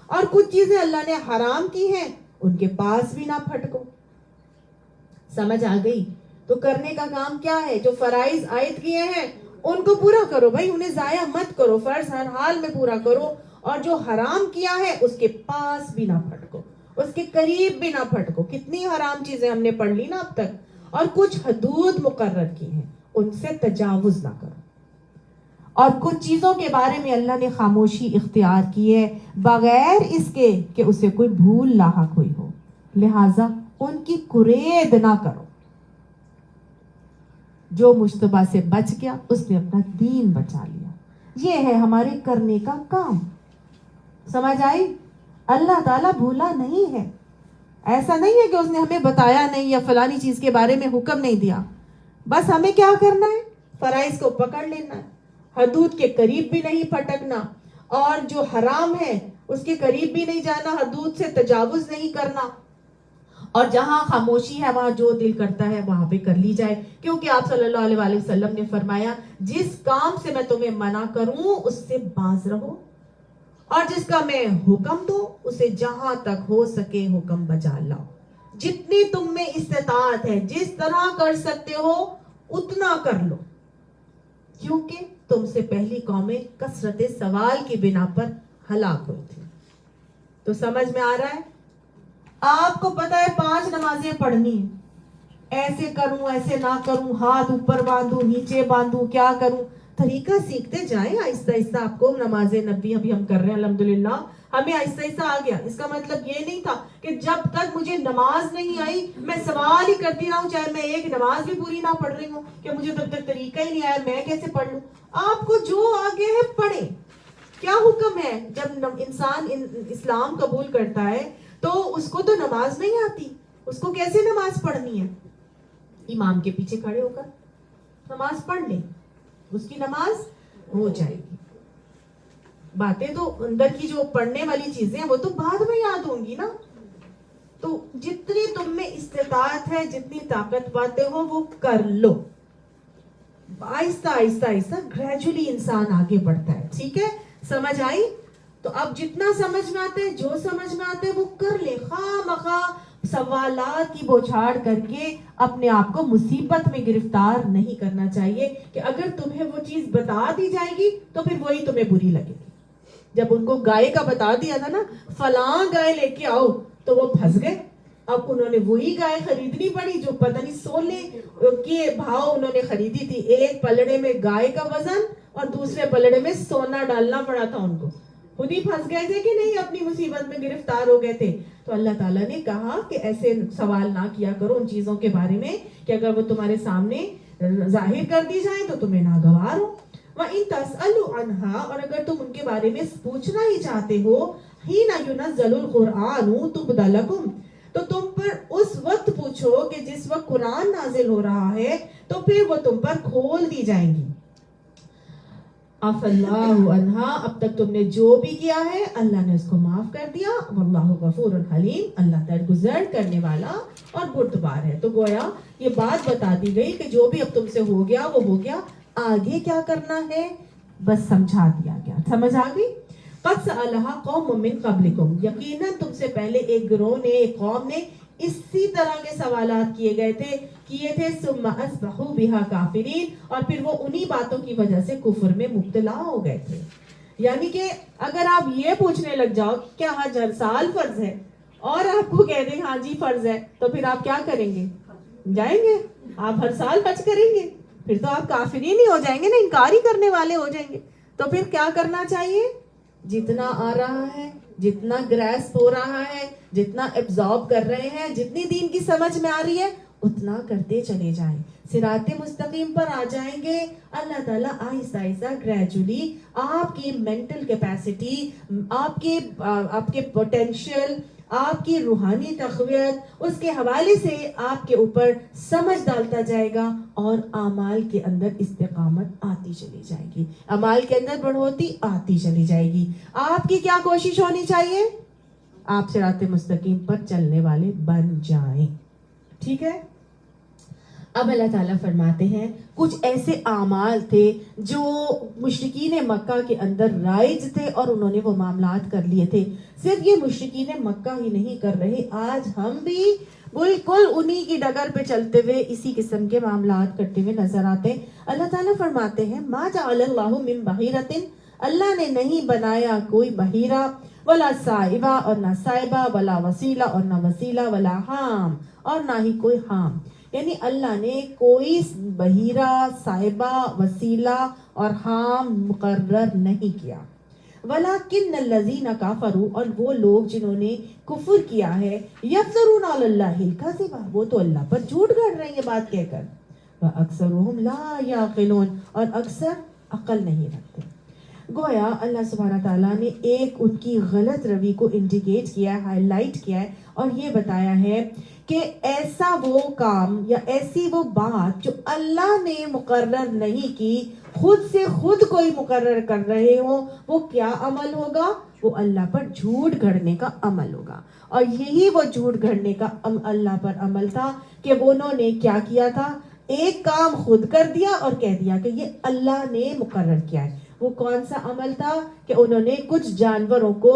اور کچھ چیزیں اللہ نے حرام کی ہیں, ان کے پاس بھی نہ پھٹکو. سمجھ آ گئی؟ تو کرنے کا کام کیا ہے؟ جو فرائض عائد کیے ہیں ان کو پورا کرو بھائی, انہیں ضائع مت کرو, فرض ہر حال میں پورا کرو. اور جو حرام کیا ہے اس کے پاس بھی نہ پھٹکو, اس کے قریب بھی نہ پھٹکو. کتنی حرام چیزیں ہم نے پڑھ لی نا اب تک. اور کچھ حدود مقرر کی ہیں, ان سے تجاوز نہ کرو. اور کچھ چیزوں کے بارے میں اللہ نے خاموشی اختیار کی ہے بغیر اس کے کہ اسے کوئی بھول لاحق ہوئی ہو، لہٰذا ان کی کرید نہ کرو۔ جو مشتبہ سے بچ گیا اس نے اپنا دین بچا لیا۔ یہ ہے ہمارے کرنے کا کام، سمجھ آئی؟ اللہ تعالیٰ بھولا نہیں ہے، ایسا نہیں ہے کہ اس نے ہمیں بتایا نہیں یا فلانی چیز کے بارے میں حکم نہیں دیا، بس ہمیں کیا کرنا ہے؟ فرائض کو پکڑ لینا ہے، حدود کے قریب بھی نہیں پھٹکنا، اور جو حرام ہے اس کے قریب بھی نہیں جانا، حدود سے تجاوز نہیں کرنا، اور جہاں خاموشی ہے وہاں جو دل کرتا ہے وہاں پہ کر لی جائے، کیونکہ آپ صلی اللہ علیہ وآلہ وسلم نے فرمایا جس کام سے میں تمہیں منع کروں اس سے باز رہو، اور جس کا میں حکم دوں اسے جہاں تک ہو سکے حکم بجا لاؤ۔ جتنی تم میں استطاعت ہے، جس طرح کر سکتے ہو اتنا کر لو، کیونکہ تم سے پہلی قومیں کثرت سوال کی بنا پر ہلاک ہوئی تھی۔ تو سمجھ میں آ رہا ہے؟ آپ کو پتا ہے 5 نمازیں پڑھنی ہیں، ایسے کروں ایسے نہ کروں، ہاتھ اوپر باندھوں نیچے باندھوں، کیا کروں؟ طریقہ سیکھتے جائیں آہستہ آہستہ۔ آپ کو نماز نبی ابھی ہم کر رہے ہیں الحمدللہ، ہمیں آہستہ آہستہ آ گیا۔ اس کا مطلب یہ نہیں تھا کہ جب تک مجھے نماز نہیں آئی میں سوال ہی کرتی رہوں، چاہے میں ایک نماز بھی پوری نہ پڑھ رہی ہوں، کہ مجھے تب تک طریقہ ہی نہیں آیا میں کیسے پڑھ لوں۔ آپ کو جو آگے ہے پڑھیں۔ کیا حکم ہے؟ جب انسان اسلام قبول کرتا ہے تو اس کو تو نماز نہیں آتی، اس کو کیسے نماز پڑھنی ہے؟ امام کے پیچھے کھڑے ہو کر نماز پڑھ لیں، اس کی نماز ہو جائے گی۔ باتیں تو اندر کی جو پڑھنے والی چیزیں ہیں وہ تو بعد میں یاد ہوں گی نا۔ تو جتنی تم میں استطاعت ہے، جتنی طاقت پاتے ہو وہ کر لو، آہستہ آہستہ آہستہ گریجولی انسان آگے بڑھتا ہے۔ ٹھیک ہے، سمجھ آئی؟ تو اب جتنا سمجھ میں آتا ہے، جو سمجھ میں آتا ہے وہ کر لے، خواہ مخواہ سوالات کی بوچھاڑ کر کے اپنے آپ کو مصیبت میں گرفتار نہیں کرنا چاہیے کہ اگر تمہیں وہ چیز بتا دی جائے گی تو پھر وہی تمہیں بری لگے گی۔ جب ان کو گائے کا بتا دیا تھا نا، فلاں گائے لے کے آؤ، تو وہ پھنس گئے۔ اب انہوں نے وہی گائے خریدنی پڑی جو پتہ نہیں سونے کے بھاؤ انہوں نے خریدی تھی۔ ایک پلڑے میں گائے کا وزن اور دوسرے پلڑے میں سونا ڈالنا پڑا تھا ان کو۔ خود ہی پھنس گئے تھے کہ نہیں، اپنی مصیبت میں گرفتار ہو گئے تھے۔ تو اللہ تعالیٰ نے کہا کہ ایسے سوال نہ کیا کرو ان چیزوں کے بارے میں کہ اگر وہ تمہارے سامنے ظاہر کر دی جائیں تو تمہیں ناگوار ہو۔ وَإِن تَسْأَلُوا عَنْهَا، اور اگر تم ان کے بارے میں پوچھنا ہی چاہتے ہو، حِينَ يُنَزَّلُ الْقُرْآنُ تُبْدَ لَكُمْ، تو تم پر اس وقت پوچھو کہ جس وقت قرآن نازل ہو رہا ہے تو پھر وہ تم پر کھول دی جائیں گی۔ عَفَا اللَّهُ عَنْهَا، اب تک تم نے جو بھی کیا ہے اللہ نے اس کو معاف کر دیا۔ وَاللَّهُ غَفُورٌ حَلِيمٌ، اللہ درگزر کرنے والا اور بردبار ہے۔ تو گویا یہ بات بتا دی گئی کہ جو بھی اب تم سے ہو گیا وہ ہو گیا، آگے کیا کرنا ہے بس سمجھا دیا گیا۔ سمجھ آ گئی؟ قَدْ سَأَلَهَا قَوْمٌ مِّن قَبْلِكُمْ، یقیناً تم سے پہلے ایک گروہ نے، ایک قوم نے اسی طرح کے سوالات کیے تھے ثم اصبحوا بها کافرین، اور پھر وہ انہی باتوں کی وجہ سے کفر میں مبتلا ہو گئے تھے۔ یعنی کہ اگر آپ یہ پوچھنے لگ جاؤ کیا حج ہر سال فرض ہے اور آپ کو کہہ دیں ہاں جی فرض ہے، تو پھر آپ کیا کریں گے؟ جائیں گے؟ آپ ہر سال حج کریں گے؟ پھر تو آپ کافرین ہی ہو جائیں گے نا، انکار ہی کرنے والے ہو جائیں گے۔ تو پھر کیا کرنا چاہیے؟ جتنا آ رہا ہے، جتنا گریسپ ہو رہا ہے، جتنا ایبزارب کر رہے ہیں، جتنی دین کی سمجھ میں آ رہی ہے اتنا کرتے چلے جائیں، صراط مستقیم پر آ جائیں گے۔ اللہ تعالیٰ آہستہ آہستہ گریجولی آپ کی مینٹل کیپیسٹی، آپ کے پوٹینشیل، آپ کی روحانی تقویت، اس کے حوالے سے آپ کے اوپر سمجھ ڈالتا جائے گا، اور اعمال کے اندر استقامت آتی چلی جائے گی، اعمال کے اندر بڑھوتی آتی چلی جائے گی۔ آپ کی کیا کوشش ہونی چاہیے؟ آپ صراط مستقیم پر چلنے والے بن جائیں۔ ٹھیک ہے؟ اب اللہ تعالیٰ فرماتے ہیں کچھ ایسے اعمال تھے جو مشرکین مکہ کے اندر رائج تھے اور انہوں نے وہ معاملات کر لیے تھے۔ صرف یہ مشرکین مکہ ہی نہیں کر رہے، آج ہم بھی بالکل انہی کی ڈگر پہ چلتے ہوئے اسی قسم کے معاملات کرتے ہوئے نظر آتے ہیں۔ اللہ تعالیٰ فرماتے ہیں ما جعل اللہ من بحیرۃ، اللہ نے نہیں بنایا کوئی بحیرہ، ولا سائبہ اور نہ سائبہ، ولا وسیلہ اور نہ وسیلہ، ولا حام اور نہ ہی کوئی حام۔ یعنی اللہ نے کوئی بحیرہ، صائبہ، وسیلہ اور حام مقرر نہیں کیا. وَلَكِنَّ الَّذِينَ كَفَرُوا، اور وہ لوگ جنہوں نے کفر کیا ہے، يَفْتَرُونَ عَلَى اللَّهِ الْكَذِبَ، وہ تو اللہ پر جھوٹ گھڑ رہے ہیں یہ بات کہہ کر. وَأَكْثَرُهُمْ لَا يَعْقِلُونَ، اور اکثر عقل نہیں رکھتے. گویا اللہ سبحانہ تعالیٰ نے ایک ان کی غلط روی کو انڈیکیٹ کیا ہے، ہائی لائٹ کیا ہے، اور یہ بتایا ہے کہ ایسا وہ کام یا ایسی وہ بات جو اللہ نے مقرر نہیں کی، خود سے خود کوئی مقرر کر رہے ہوں، وہ کیا عمل ہوگا؟ وہ اللہ پر جھوٹ گھڑنے کا عمل ہوگا. اور یہی وہ جھوٹ گھڑنے کا اللہ پر عمل تھا کہ انہوں نے کیا کیا تھا؟ ایک کام خود کر دیا اور کہہ دیا کہ یہ اللہ نے مقرر کیا ہے. وہ کون سا عمل تھا؟ کہ انہوں نے کچھ جانوروں کو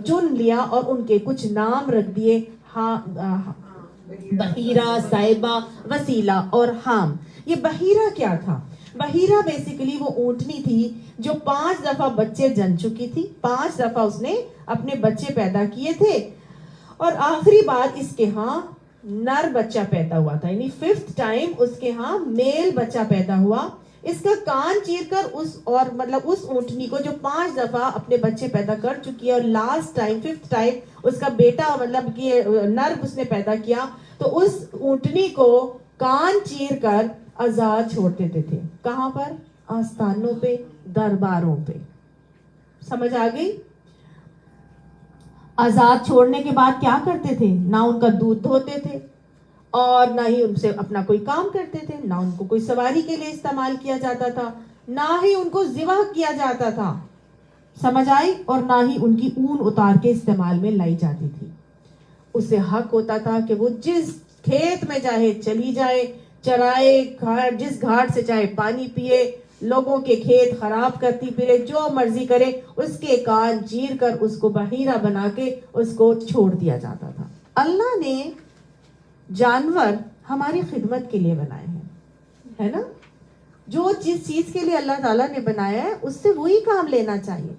چن لیا اور ان کے کچھ نام رکھ دیے، بحیرہ، صائبہ، وسیلہ اور حام. یہ بحیرہ کیا تھا؟ بحیرہ بیسیکلی وہ اونٹنی تھی جو 5 دفعہ بچے جن چکی تھی. 5 دفعہ اس نے اپنے بچے پیدا کیے تھے، اور آخری بار اس کے ہاں نر بچہ پیدا ہوا تھا، یعنی 5th ٹائم اس کے ہاں میل بچہ پیدا ہوا. اس کا کان چیر کر اس اونٹنی کو جو 5 دفعہ اپنے بچے پیدا کر چکی ہے، اور لاسٹ ٹائم 5th ٹائم اس کا بیٹا نر اس نے پیدا کیا، تو اس اونٹنی کو کان چیر کر آزاد چھوڑ دیتے تھے. کہاں پر؟ آستانوں پہ، درباروں پہ. سمجھ آ گئی؟ آزاد چھوڑنے کے بعد کیا کرتے تھے؟ نہ ان کا دودھ دھوتے تھے، اور نہ ہی ان سے اپنا کوئی کام کرتے تھے، نہ ان کو کوئی سواری کے لیے استعمال کیا جاتا تھا، نہ ہی ان کو ذبح کیا جاتا تھا. سمجھ آئی؟ اور نہ ہی ان کی اون اتار کے استعمال میں لائی جاتی تھی. اسے حق ہوتا تھا کہ وہ جس کھیت میں چاہے چلی جائے، چرائے، جس گھاٹ سے چاہے پانی پیے، لوگوں کے کھیت خراب کرتی پھرے، جو مرضی کرے، اس کے کان چیر کر اس کو بحیرہ بنا کے اس کو چھوڑ دیا جاتا تھا. اللہ نے جانور ہماری خدمت کے لیے بنائے ہیں، ہے نا؟ جو جس چیز کے لیے اللہ تعالیٰ نے بنایا ہے اس سے وہی کام لینا چاہیے.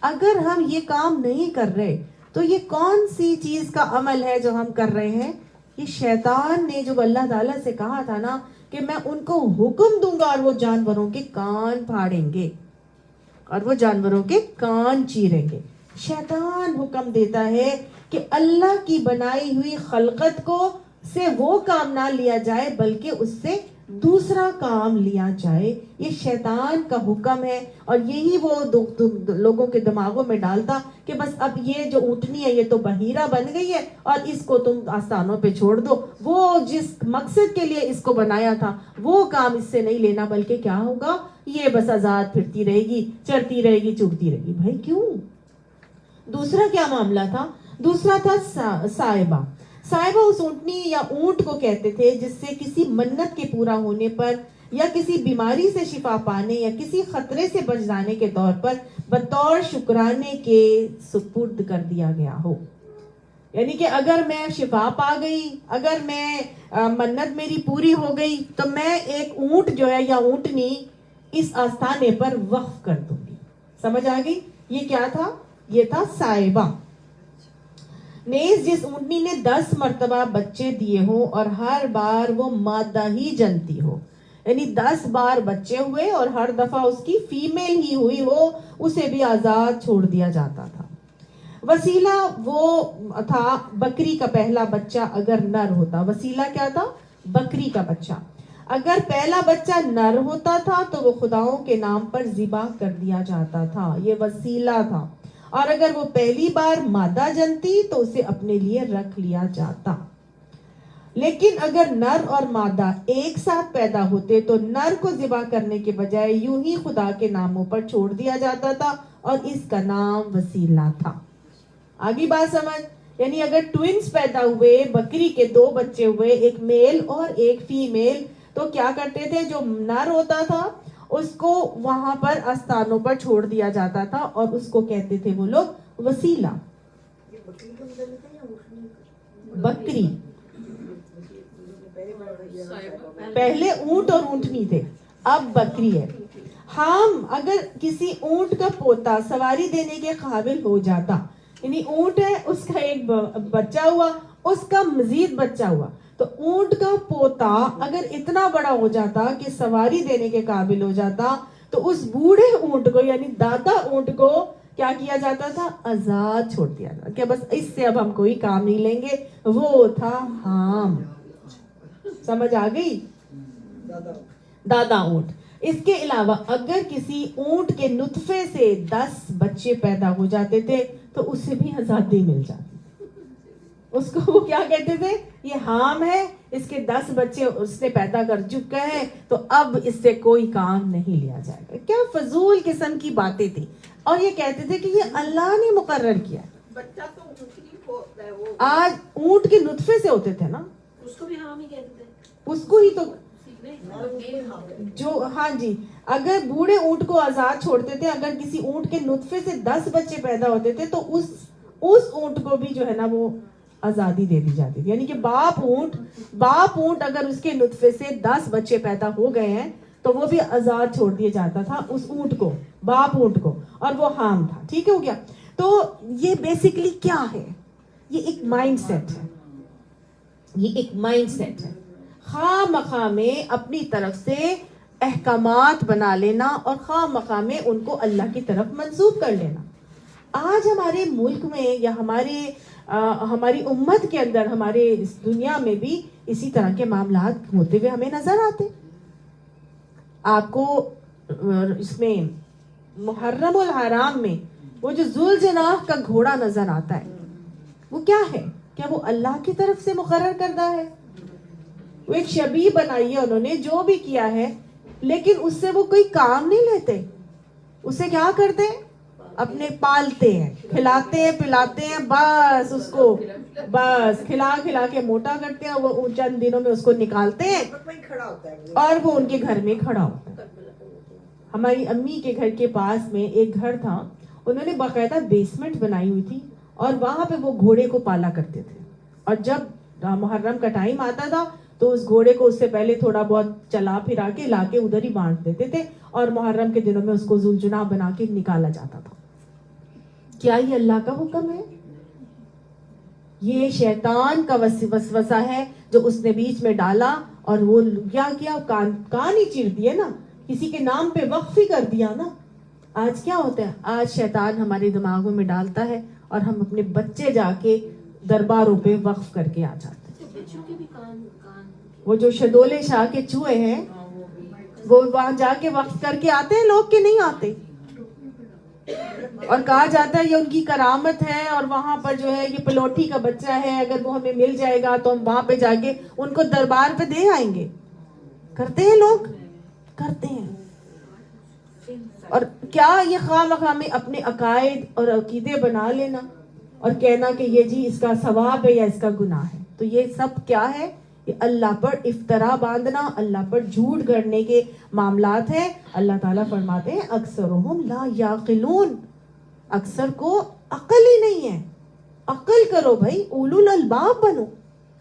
اگر ہم یہ کام نہیں کر رہے تو یہ کون سی چیز کا عمل ہے جو ہم کر رہے ہیں؟ یہ شیطان نے جو اللہ تعالیٰ سے کہا تھا نا کہ میں ان کو حکم دوں گا اور وہ جانوروں کے کان پھاڑیں گے اور وہ جانوروں کے کان چیریں گے. شیطان حکم دیتا ہے کہ اللہ کی بنائی ہوئی خلقت کو سے وہ کام نہ لیا جائے بلکہ اس سے دوسرا کام لیا جائے. یہ شیطان کا حکم ہے، اور یہی وہ لوگوں کے دماغوں میں ڈالتا کہ بس اب یہ جو اونٹنی ہے یہ تو بحیرہ بن گئی ہے اور اس کو تم آستانوں پہ چھوڑ دو، وہ جس مقصد کے لیے اس کو بنایا تھا وہ کام اس سے نہیں لینا، بلکہ کیا ہوگا؟ یہ بس آزاد پھرتی رہے گی، چرتی رہے گی، چگتی رہے گی. بھائی کیوں؟ دوسرا کیا معاملہ تھا؟ دوسرا تھا صائبہ. صائبہ اس اونٹنی یا اونٹ کو کہتے تھے جس سے کسی منت کے پورا ہونے پر، یا کسی بیماری سے شفا پانے، یا کسی خطرے سے بچ جانے کے طور پر بطور شکرانے کے سپرد کر دیا گیا ہو. یعنی کہ اگر میں شفا پا گئی، اگر میں منت میری پوری ہو گئی، تو میں ایک اونٹ جو ہے یا اونٹنی اس آستانے پر وقف کر دوں گی. سمجھ آ گئی؟ یہ کیا تھا؟ یہ تھا صائبہ. نیز جس اونٹنی نے 10 مرتبہ بچے دیے ہوں اور ہر بار وہ مادہ ہی جنتی ہو، یعنی 10 بار بچے ہوئے اور ہر دفعہ اس کی فیمیل ہی ہوئی ہو، اسے بھی آزاد چھوڑ دیا جاتا تھا. وسیلہ وہ تھا بکری کا پہلا بچہ اگر نر ہوتا. وسیلہ کیا تھا؟ بکری کا بچہ. اگر پہلا بچہ نر ہوتا تھا تو وہ خداؤں کے نام پر ذبح کر دیا جاتا تھا، یہ وسیلہ تھا. اور اگر وہ پہلی بار مادہ جنتی تو اسے اپنے لیے رکھ لیا جاتا. لیکن اگر نر اور مادہ ایک ساتھ پیدا ہوتے تو نر کو ذبح کرنے کے بجائے یوں ہی خدا کے ناموں پر چھوڑ دیا جاتا تھا، اور اس کا نام وسیلہ تھا. آگی بات سمجھ؟ یعنی اگر ٹوئنز پیدا ہوئے، بکری کے 2 بچے ہوئے، ایک میل اور ایک فیمیل، تو کیا کرتے تھے؟ جو نر ہوتا تھا اس کو وہاں پر آستانوں پر چھوڑ دیا جاتا تھا، اور اس کو کہتے تھے وہ لوگ وسیلہ. بکری پہلے اونٹ اور اونٹنی تھے، اب بکری ہے. ہم اگر کسی اونٹ کا پوتا سواری دینے کے قابل ہو جاتا، یعنی اونٹ ہے، اس کا ایک بچہ ہوا، اس کا مزید بچہ ہوا، تو اونٹ کا پوتا اگر اتنا بڑا ہو جاتا کہ سواری دینے کے قابل ہو جاتا تو اس بوڑھے اونٹ کو یعنی دادا اونٹ کو کیا کیا جاتا تھا؟ آزاد چھوڑ دیا جاتا کہ بس اس سے اب ہم کوئی کام نہیں لیں گے. وہ تھا حام. سمجھ آ گئی؟ دادا اونٹ. اس کے علاوہ اگر کسی اونٹ کے نطفے سے 10 بچے پیدا ہو جاتے تھے تو اسے بھی آزادی مل جاتی. اس کو وہ کیا کہتے تھے؟ یہ حام ہے, اس کے 10 بچے اس نے پیدا کر چکا ہے تو اب اس سے کوئی کام نہیں لیا جائے گا. کیا فضول قسم کی باتیں تھی. اور یہ کہتے تھے کہ یہ اللہ نے مقرر کیا. بچہ تو اونٹنی ہوتا ہے وہ. آج اونٹ کے نطفے سے ہوتے تھے نا, اس کو بھی حام ہی کہتے تھے. اس کو ہی تو جو ہاں جی, اگر بوڑھے اونٹ کو آزاد چھوڑتے تھے, اگر کسی اونٹ کے نطفے سے 10 بچے پیدا ہوتے تھے تو اس اونٹ کو بھی جو ہے نا وہ آزادی دے دی جاتی تھی. یعنی کہ باپ اونٹ اگر اس کے نطفے سے 10 بچے پیدا ہو گئے ہیں تو وہ بھی آزاد چھوڑ دیا جاتا تھا اس اونٹ کو, باپ اونٹ کو, اور وہ حام تھا. ٹھیک ہو گیا. تو یہ بیسیکلی کیا ہے؟ یہ ایک مائنڈ سیٹ ہے. یہ ایک مائنڈ سیٹ ہے. خواہ مخواہ میں اپنی طرف سے احکامات بنا لینا اور خواہ مخواہ میں ان کو اللہ کی طرف منسوب کر لینا. آج ہمارے ملک میں یا ہماری امت کے اندر, ہمارے اس دنیا میں بھی اسی طرح کے معاملات ہوتے ہوئے ہمیں نظر آتے. آپ کو اس میں محرم الحرام میں وہ جو ذوالجناح کا گھوڑا نظر آتا ہے, وہ کیا ہے؟ کیا وہ اللہ کی طرف سے مقرر کردہ ہے؟ وہ ایک شبیہ بنائی ہے انہوں نے, جو بھی کیا ہے, لیکن اس سے وہ کوئی کام نہیں لیتے. اسے کیا کرتے ہیں؟ اپنے پالتے ہیں, کھلاتے ہیں, پلاتے ہیں, بس اس کو بس کھلا کے موٹا کرتے ہیں. وہ چند دنوں میں اس کو نکالتے ہیں اور وہ ان کے گھر میں کھڑا ہوتا ہے. ہماری امی کے گھر کے پاس میں ایک گھر تھا, انہوں نے باقاعدہ بیسمنٹ بنائی ہوئی تھی اور وہاں پہ وہ گھوڑے کو پالا کرتے تھے. اور جب محرم کا ٹائم آتا تھا تو اس گھوڑے کو اس سے پہلے تھوڑا بہت چلا پھرا کے لا کے ادھر ہی بانٹ دیتے تھے اور محرم کے دنوں میں اس کو ذوالجناح بنا کے نکالا جاتا تھا. کیا یہ اللہ کا حکم ہے؟ یہ شیطان کا وسوسہ ہے جو اس نے بیچ میں ڈالا, اور وہ کیا کان ہی چیر دیے نا, کسی کے نام پہ وقف ہی کر دیا نا. آج کیا ہوتا ہے؟ آج شیطان ہمارے دماغوں میں ڈالتا ہے اور ہم اپنے بچے جا کے درباروں پہ وقف کر کے آ جاتے ہیں. وہ جو شدولے شاہ کے چوہے ہیں وہ وہاں جا کے وقف کر کے آتے ہیں لوگ, کے نہیں آتے, اور کہا جاتا ہے یہ ان کی کرامت ہے, اور وہاں پر جو ہے یہ پلوٹھی کا بچہ ہے, اگر وہ ہمیں مل جائے گا تو ہم وہاں پہ جا کے ان کو دربار پہ دے آئیں گے. کرتے ہیں لوگ, کرتے ہیں. اور کیا یہ خواہ مخواہ میں اپنے عقائد اور عقیدے بنا لینا اور کہنا کہ یہ جی اس کا ثواب ہے یا اس کا گناہ ہے. تو یہ سب کیا ہے؟ یہ اللہ پر افطرا باندھنا, اللہ پر جھوٹ گڑنے کے معاملات ہیں. اللہ تعالیٰ فرماتے ہیں اکثرهم لا یعقلون, اکثر کو عقل ہی نہیں ہے. عقل کرو بھائی, اولو الالباب بنو.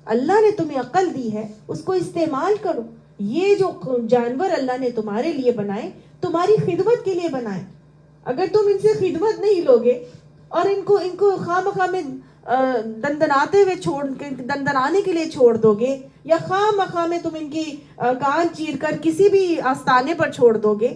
اللہ نے تمہیں عقل دی ہے, اس کو استعمال کرو. یہ جو جانور اللہ نے تمہارے لیے بنائے, تمہاری خدمت کے لیے بنائے. اگر تم ان سے خدمت نہیں لوگے اور ان کو خواہ مخواہ میں دندناتے ہوئے دندنانے کے لیے چھوڑ دو گے, یا خواہ مخواہ میں تم ان کی کان چیر کر کسی بھی آستانے پر چھوڑ دو گے,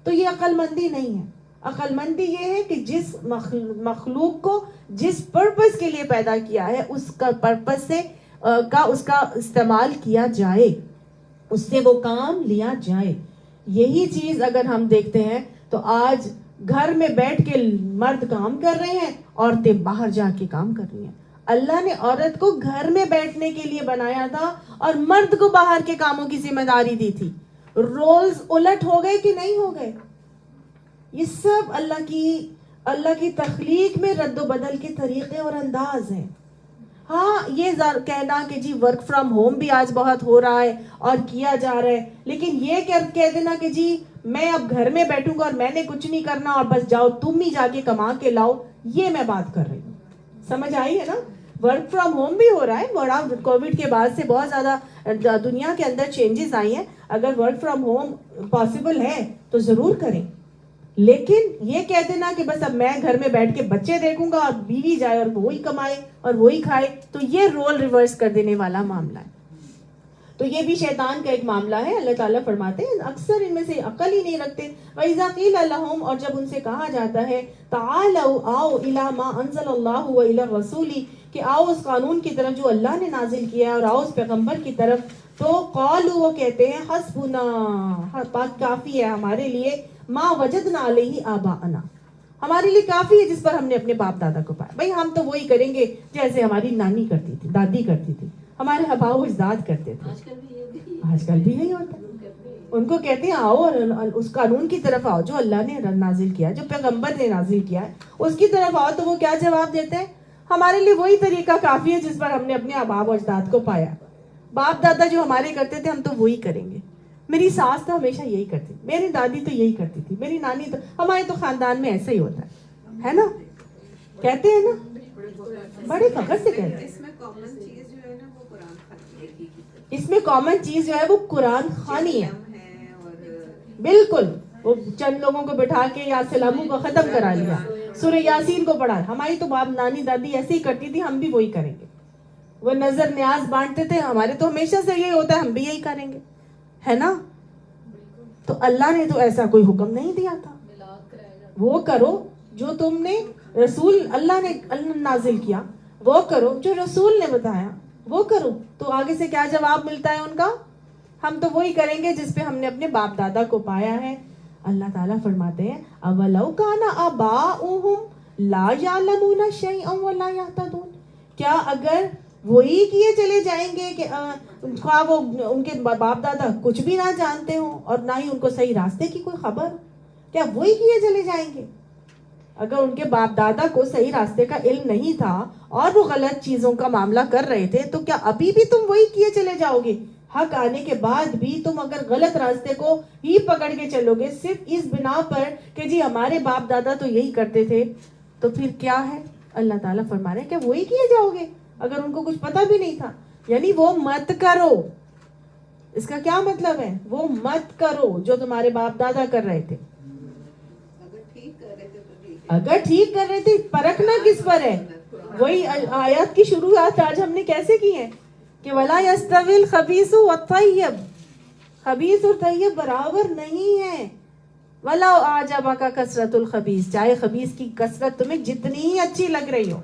تو یہ عقل مندی نہیں ہے. عقل مندی یہ ہے کہ جس مخلوق کو جس پرپس کے لیے پیدا کیا ہے اس کا پرپس سے اس کا استعمال کیا جائے, اس سے وہ کام لیا جائے. یہی چیز اگر ہم دیکھتے ہیں تو آج گھر میں بیٹھ کے مرد کام کر رہے ہیں, عورتیں باہر جا کے کام کر رہی ہیں. اللہ نے عورت کو گھر میں بیٹھنے کے لیے بنایا تھا اور مرد کو باہر کے کاموں کی ذمہ داری دی تھی. رولز الٹ ہو گئے کہ نہیں ہو گئے؟ یہ سب اللہ کی تخلیق میں رد و بدل کے طریقے اور انداز ہیں. ہاں, یہ کہنا کہ جی ورک فرام ہوم بھی آج بہت ہو رہا ہے اور کیا جا رہا ہے, لیکن یہ کہہ دینا کہ جی میں اب گھر میں بیٹھوں گا اور میں نے کچھ نہیں کرنا اور بس جاؤ تم ہی جا کے کما کے لاؤ, یہ میں بات کر رہی ہوں. سمجھ آئی ہے نا؟ ورک فرام ہوم بھی ہو رہا ہے, بڑا کووڈ کے بعد سے بہت زیادہ دنیا کے اندر چینجز آئی ہیں. اگر ورک فرام ہوم پاسبل ہے تو ضرور کریں, لیکن یہ کہہ دینا کہ بس اب میں گھر میں بیٹھ کے بچے دیکھوں گا اور بیوی جائے اور وہی کمائے اور وہی کھائے, تو یہ رول ریورس کر دینے والا معاملہ ہے. تو یہ بھی شیطان کا ایک معاملہ ہے. اللہ تعالیٰ فرماتے ہیں اکثر ان میں سے عقل ہی نہیں رکھتے. وَإِذَا قِيلَ لَهُمْ اور جب ان سے کہا جاتا ہے تَعَالَوْا آؤ إِلَى مَا أَنزَلَ اللَّهُ وَإِلَى الرَّسُولِ کہ آؤ اس قانون کی طرف جو اللہ نے نازل کیا ہے اور آؤ اس پیغمبر کی طرف. تو قالوا وہ کہتے ہیں حسبنا بات کافی ہے ہمارے لیے ما وجدنا علیہ آباءنا ہمارے لیے کافی ہے جس پر ہم نے اپنے باپ دادا کو پایا. بھائی ہم تو وہی کریں گے جیسے ہماری نانی کرتی تھی, دادی کرتی تھی, ہمارے آباء و اجداد کرتے تھے. آج کل بھی یہی ہوتا ہے. ان کو کہتے ہیں آؤ اور اس قانون کی طرف آؤ جو اللہ نے نازل کیا, جو پیغمبر نے نازل کیا ہے اس کی طرف آؤ. تو وہ کیا جواب دیتے ہیں ہمارے لیے وہی طریقہ کافی ہے جس پر ہم نے اپنے آباء و اجداد کو پایا. باپ دادا جو ہمارے کرتے تھے ہم تو وہی کریں گے. میری ساس تو ہمیشہ یہی کرتی, میری دادی تو یہی کرتی تھی, میری نانی تو, ہمارے تو خاندان میں ایسا ہی ہوتا ہے نا, کہتے ہیں نا, بڑے فخر سے کہتے ہیں. اس میں کامن چیز جو ہے نا وہ قرآن خانی ہے. اس میں کامن چیز جو ہے وہ قرآن خوانی ہے. اور بالکل وہ چند لوگوں کو بٹھا کے یا سلاموں کو ختم کرا لیا, سورہ یاسین کو پڑھا. ہماری تو باپ نانی دادی ایسے ہی کرتی تھی, ہم بھی وہی کریں گے. وہ نظر نیاز بانٹتے تھے, ہمارے تو ہمیشہ سے یہی ہوتا ہے, ہم بھی یہی کریں گے, ہے نا. تو اللہ نے تو ایسا کوئی حکم نہیں دیا تھا. وہ کرو جو تم نے رسول اللہ نے نازل کیا, وہ کرو جو رسول نے بتایا, وہ کرو. تو آگے سے کیا جواب ملتا ہے ان کا, ہم تو وہی کریں گے جس پہ ہم نے اپنے باپ دادا کو پایا ہے. اللہ تعالیٰ فرماتے ہیں اولو کان آباؤہم لا یعلمون شیئا ولا یہتدون کیا اگر وہی کیے چلے جائیں گے کہ خواہ وہ ان کے باپ دادا کچھ بھی نہ جانتے ہوں اور نہ ہی ان کو صحیح راستے کی کوئی خبر, کیا وہی کیے چلے جائیں گے؟ اگر ان کے باپ دادا کو صحیح راستے کا علم نہیں تھا اور وہ غلط چیزوں کا معاملہ کر رہے تھے تو کیا ابھی بھی تم وہی کیے چلے جاؤ گے؟ حق آنے کے بعد بھی تم اگر غلط راستے کو ہی پکڑ کے چلو گے صرف اس بنا پر کہ جی ہمارے باپ دادا تو یہی کرتے تھے, تو پھر کیا ہے؟ اللہ تعالیٰ فرما رہے ہیں کہ وہی کیے جاؤ گے اگر ان کو کچھ پتہ بھی نہیں تھا. یعنی وہ مت کرو. اس کا کیا مطلب ہے؟ وہ مت کرو جو تمہارے باپ دادا کر رہے تھے. اگر ٹھیک کر رہے تھے پرکھنا کس پر ہے؟ وہی آیات کی شروعات آج ہم نے کیسے کی ہے کہ وَلَا يَسْتَوِي الْخَبِيثُ وَالطَّيِّبُ خبیث اور طیب برابر نہیں ہے. وَلَوْ أَعْجَبَكَ كَثْرَةُ الْخَبِيثِ چاہے خبیث کی کثرت تمہیں جتنی ہی اچھی لگ رہی ہو.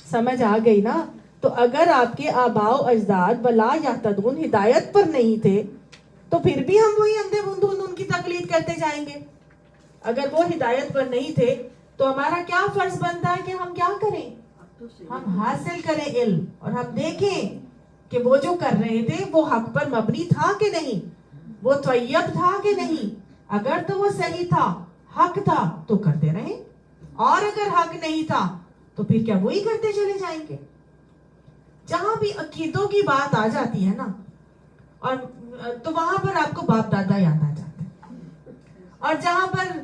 سمجھ آ گئی نا؟ تو اگر آپ کے آباء و اجداد ولا یہتدون ہدایت پر نہیں تھے تو پھر بھی ہم وہی اندھے بندھون ان کی تقلید کرتے جائیں گے. اگر وہ ہدایت پر نہیں تھے تو ہمارا کیا فرض بنتا ہے کہ ہم کیا کریں؟ ہم حاصل کریں علم اور ہم دیکھیں کہ وہ جو کر رہے تھے وہ حق پر مبنی تھا کہ نہیں, وہ طیب تھا کہ نہیں. اگر تو وہ صحیح تھا, حق تھا تو کرتے رہیں, اور اگر حق نہیں تھا تو پھر کیا وہی کرتے چلے جائیں گے. جہاں بھی عقیدوں کی بات آ جاتی ہے نا اور تو وہاں پر آپ کو باپ دادا یاد آ جاتے ہیں, اور جہاں پر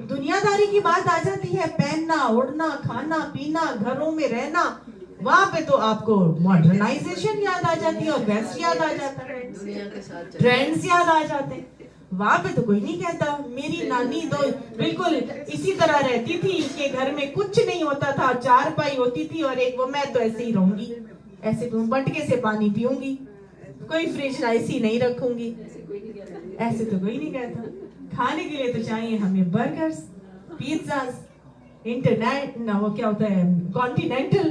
دنیا داری کی بات آ جاتی ہے, پہننا اڑنا کھانا پینا گھروں میں رہنا, وہاں پہ تو آپ کو ماڈرنائزیشن یاد آ جاتی ہے اور ویسٹ یاد آ جاتا ہے, ٹرینڈز یاد آ جاتے ہیں. وہاں پہ تو کوئی نہیں کہتا میری نانی تو بالکل اسی طرح رہتی تھی کہ گھر میں کچھ نہیں ہوتا تھا, چار پائی ہوتی تھی اور ایک وہ میں تو ایسے ہی رہوں گی, ایسے تو بٹکے سے پانی پیوں گی, کوئی فریج ایسی نہیں رکھوں گی. ایسے تو کوئی نہیں کہتا. کھانے کے لیے تو چاہیے ہمیں برگرز, پیزاز, انٹرنیٹ نہ وہ کیا ہوتا ہے کانٹینینٹل,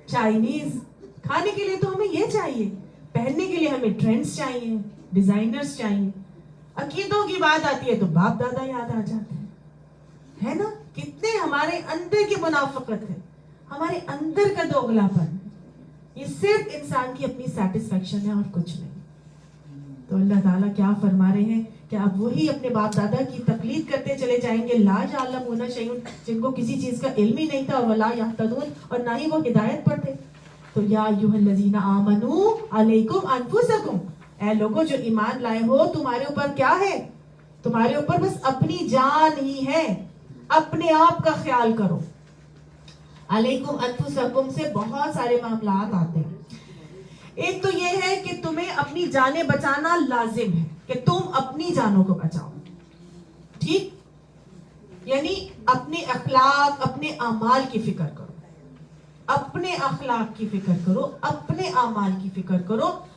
چائنیز. کھانے کے لیے تو ہمیں یہ چاہیے, پہننے کے لیے ہمیں ٹرینڈز چاہیے, ڈیزائنرز چاہیے. عقیدوں کی بات آتی ہے تو باپ دادا یاد آ جاتے ہیں, ہے نا. کتنے ہمارے اندر کی منافقت ہے, ہمارے اندر کا دوغلاپن, یہ صرف انسان کی اپنی سیٹسفیکشن ہے اور کچھ نہیں. تو اللہ تعالیٰ کیا فرما رہے ہیں کہ آپ وہی اپنے باپ دادا کی تقلید کرتے چلے جائیں گے, لا یعلمون شیئا جن کو کسی چیز کا علم ہی نہیں تھا, ولا یہتدون اور نہ ہی وہ ہدایت پر تھے. تو یا ایھا الذین آمنوا علیکم انفسکم اے لوگوں جو ایمان لائے ہو تمہارے اوپر کیا ہے؟ تمہارے اوپر بس اپنی جان ہی ہے, اپنے آپ کا خیال کرو. علیکم انفسکم سے بہت سارے معاملات آتے ہیں. ایک تو یہ ہے کہ تمہیں اپنی جانیں بچانا لازم ہے کہ تم اپنی جانوں کو بچاؤ, ٹھیک, یعنی اپنے اخلاق اپنے اعمال کی فکر کرو, اپنے اخلاق کی فکر کرو, اپنے اعمال کی فکر کرو.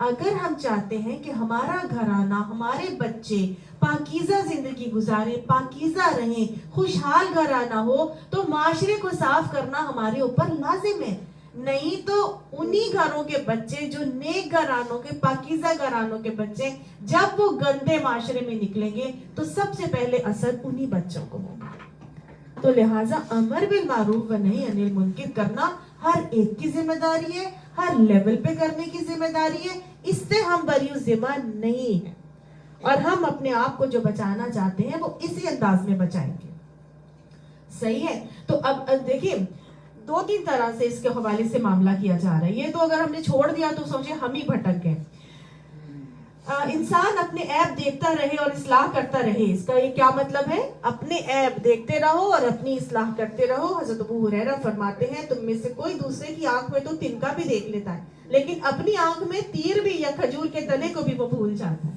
اگر ہم چاہتے ہیں کہ ہمارا گھرانہ، ہمارے بچے پاکیزہ زندگی گزاریں، پاکیزہ رہیں، خوشحال گھرانہ ہو، تو معاشرے کو صاف کرنا ہمارے اوپر لازم ہے. نہیں تو انہی گھروں کے بچے جو نیک گھرانوں کے، پاکیزہ گھرانوں کے بچے، جب وہ گندے معاشرے میں نکلیں گے تو سب سے پہلے اثر انہی بچوں کو ہوگا. تو لہٰذا امر بالمعروف و نہی عن المنکر کرنا ہر ایک کی ذمہ داری ہے، ہر لیول پہ کرنے کی ذمہ داری ہے. اس سے ہم بری ذمہ نہیں ہیں، اور ہم اپنے آپ کو جو بچانا چاہتے ہیں وہ اسی انداز میں بچائیں گے. صحیح ہے. تو اب دیکھیں 2-3 طرح سے اس کے حوالے سے معاملہ کیا جا رہا ہے. یہ تو اگر ہم نے چھوڑ دیا تو سوچے ہم ہی بھٹک گئے. انسان اپنے عیب دیکھتا رہے اور اصلاح کرتا رہے. اس کا یہ کیا مطلب ہے؟ اپنے عیب دیکھتے رہو اور اپنی اصلاح کرتے رہو. حضرت ابو ہریرہ فرماتے ہیں تم میں سے کوئی دوسرے کی آنکھ میں تو تنکا بھی دیکھ لیتا ہے، لیکن اپنی آنکھ میں تیر بھی یا کھجور کے تنے کو بھی وہ بھول جاتا ہے.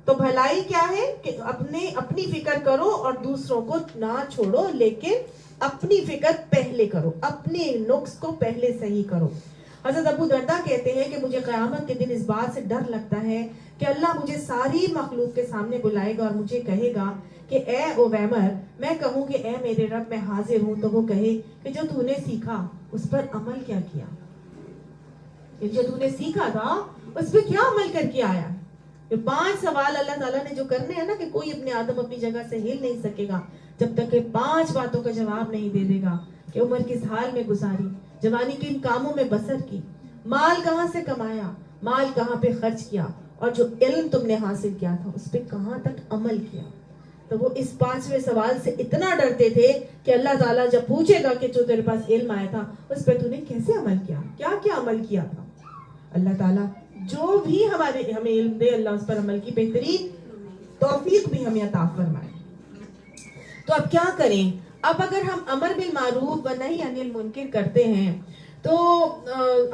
تو بھلائی کیا ہے کہ اپنی فکر کرو اور دوسروں کو نہ چھوڑو، لیکن اپنی فکر پہلے کرو، اپنے نقص کو پہلے صحیح کرو. حضرت ابو دردہ کہتے ہیں کہ مجھے قیامت کے دن اس بات سے ڈر لگتا ہے کہ اللہ مجھے ساری مخلوق کے سامنے بلائے گا اور مجھے کہے گا کہ اے اویمر، میں کہوں کہ اے میرے رب میں حاضر ہوں، تو وہ کہے کہ جو تو نے سیکھا اس پر عمل کیا کیا؟ جو تو نے سیکھا تھا اس پہ کیا عمل کر کے آیا؟ یہ 5 سوال اللہ تعالیٰ نے جو کرنے ہیں نا، کہ کوئی اپنے آدم اپنی جگہ سے ہل نہیں سکے گا جب تک کہ 5 باتوں کا جواب نہیں دے دے گا. کہ عمر کس حال میں گزاری، جوانی کن کاموں میں بسر کی، مال کہاں سے کمایا، مال کہاں پہ خرچ کیا، اور جو علم تم نے حاصل کیا تھا اس پہ کہاں تک عمل کیا. تو وہ اس 5ویں سوال سے اتنا ڈرتے تھے کہ اللہ تعالیٰ جب پوچھے گا کہ جو تیرے پاس علم آیا تھا اس پہ تو نے کیسے عمل کیا، کیا کیا عمل کیا تھا. اللہ تعالیٰ جو بھی ہمیں علم دے، اللہ اس پر عمل کی بہترین توفیق بھی ہمیں عطا فرمائے. تو اب کیا کریں؟ اب اگر ہم امر بالمعروف و نہی عن المنکر کرتے ہیں تو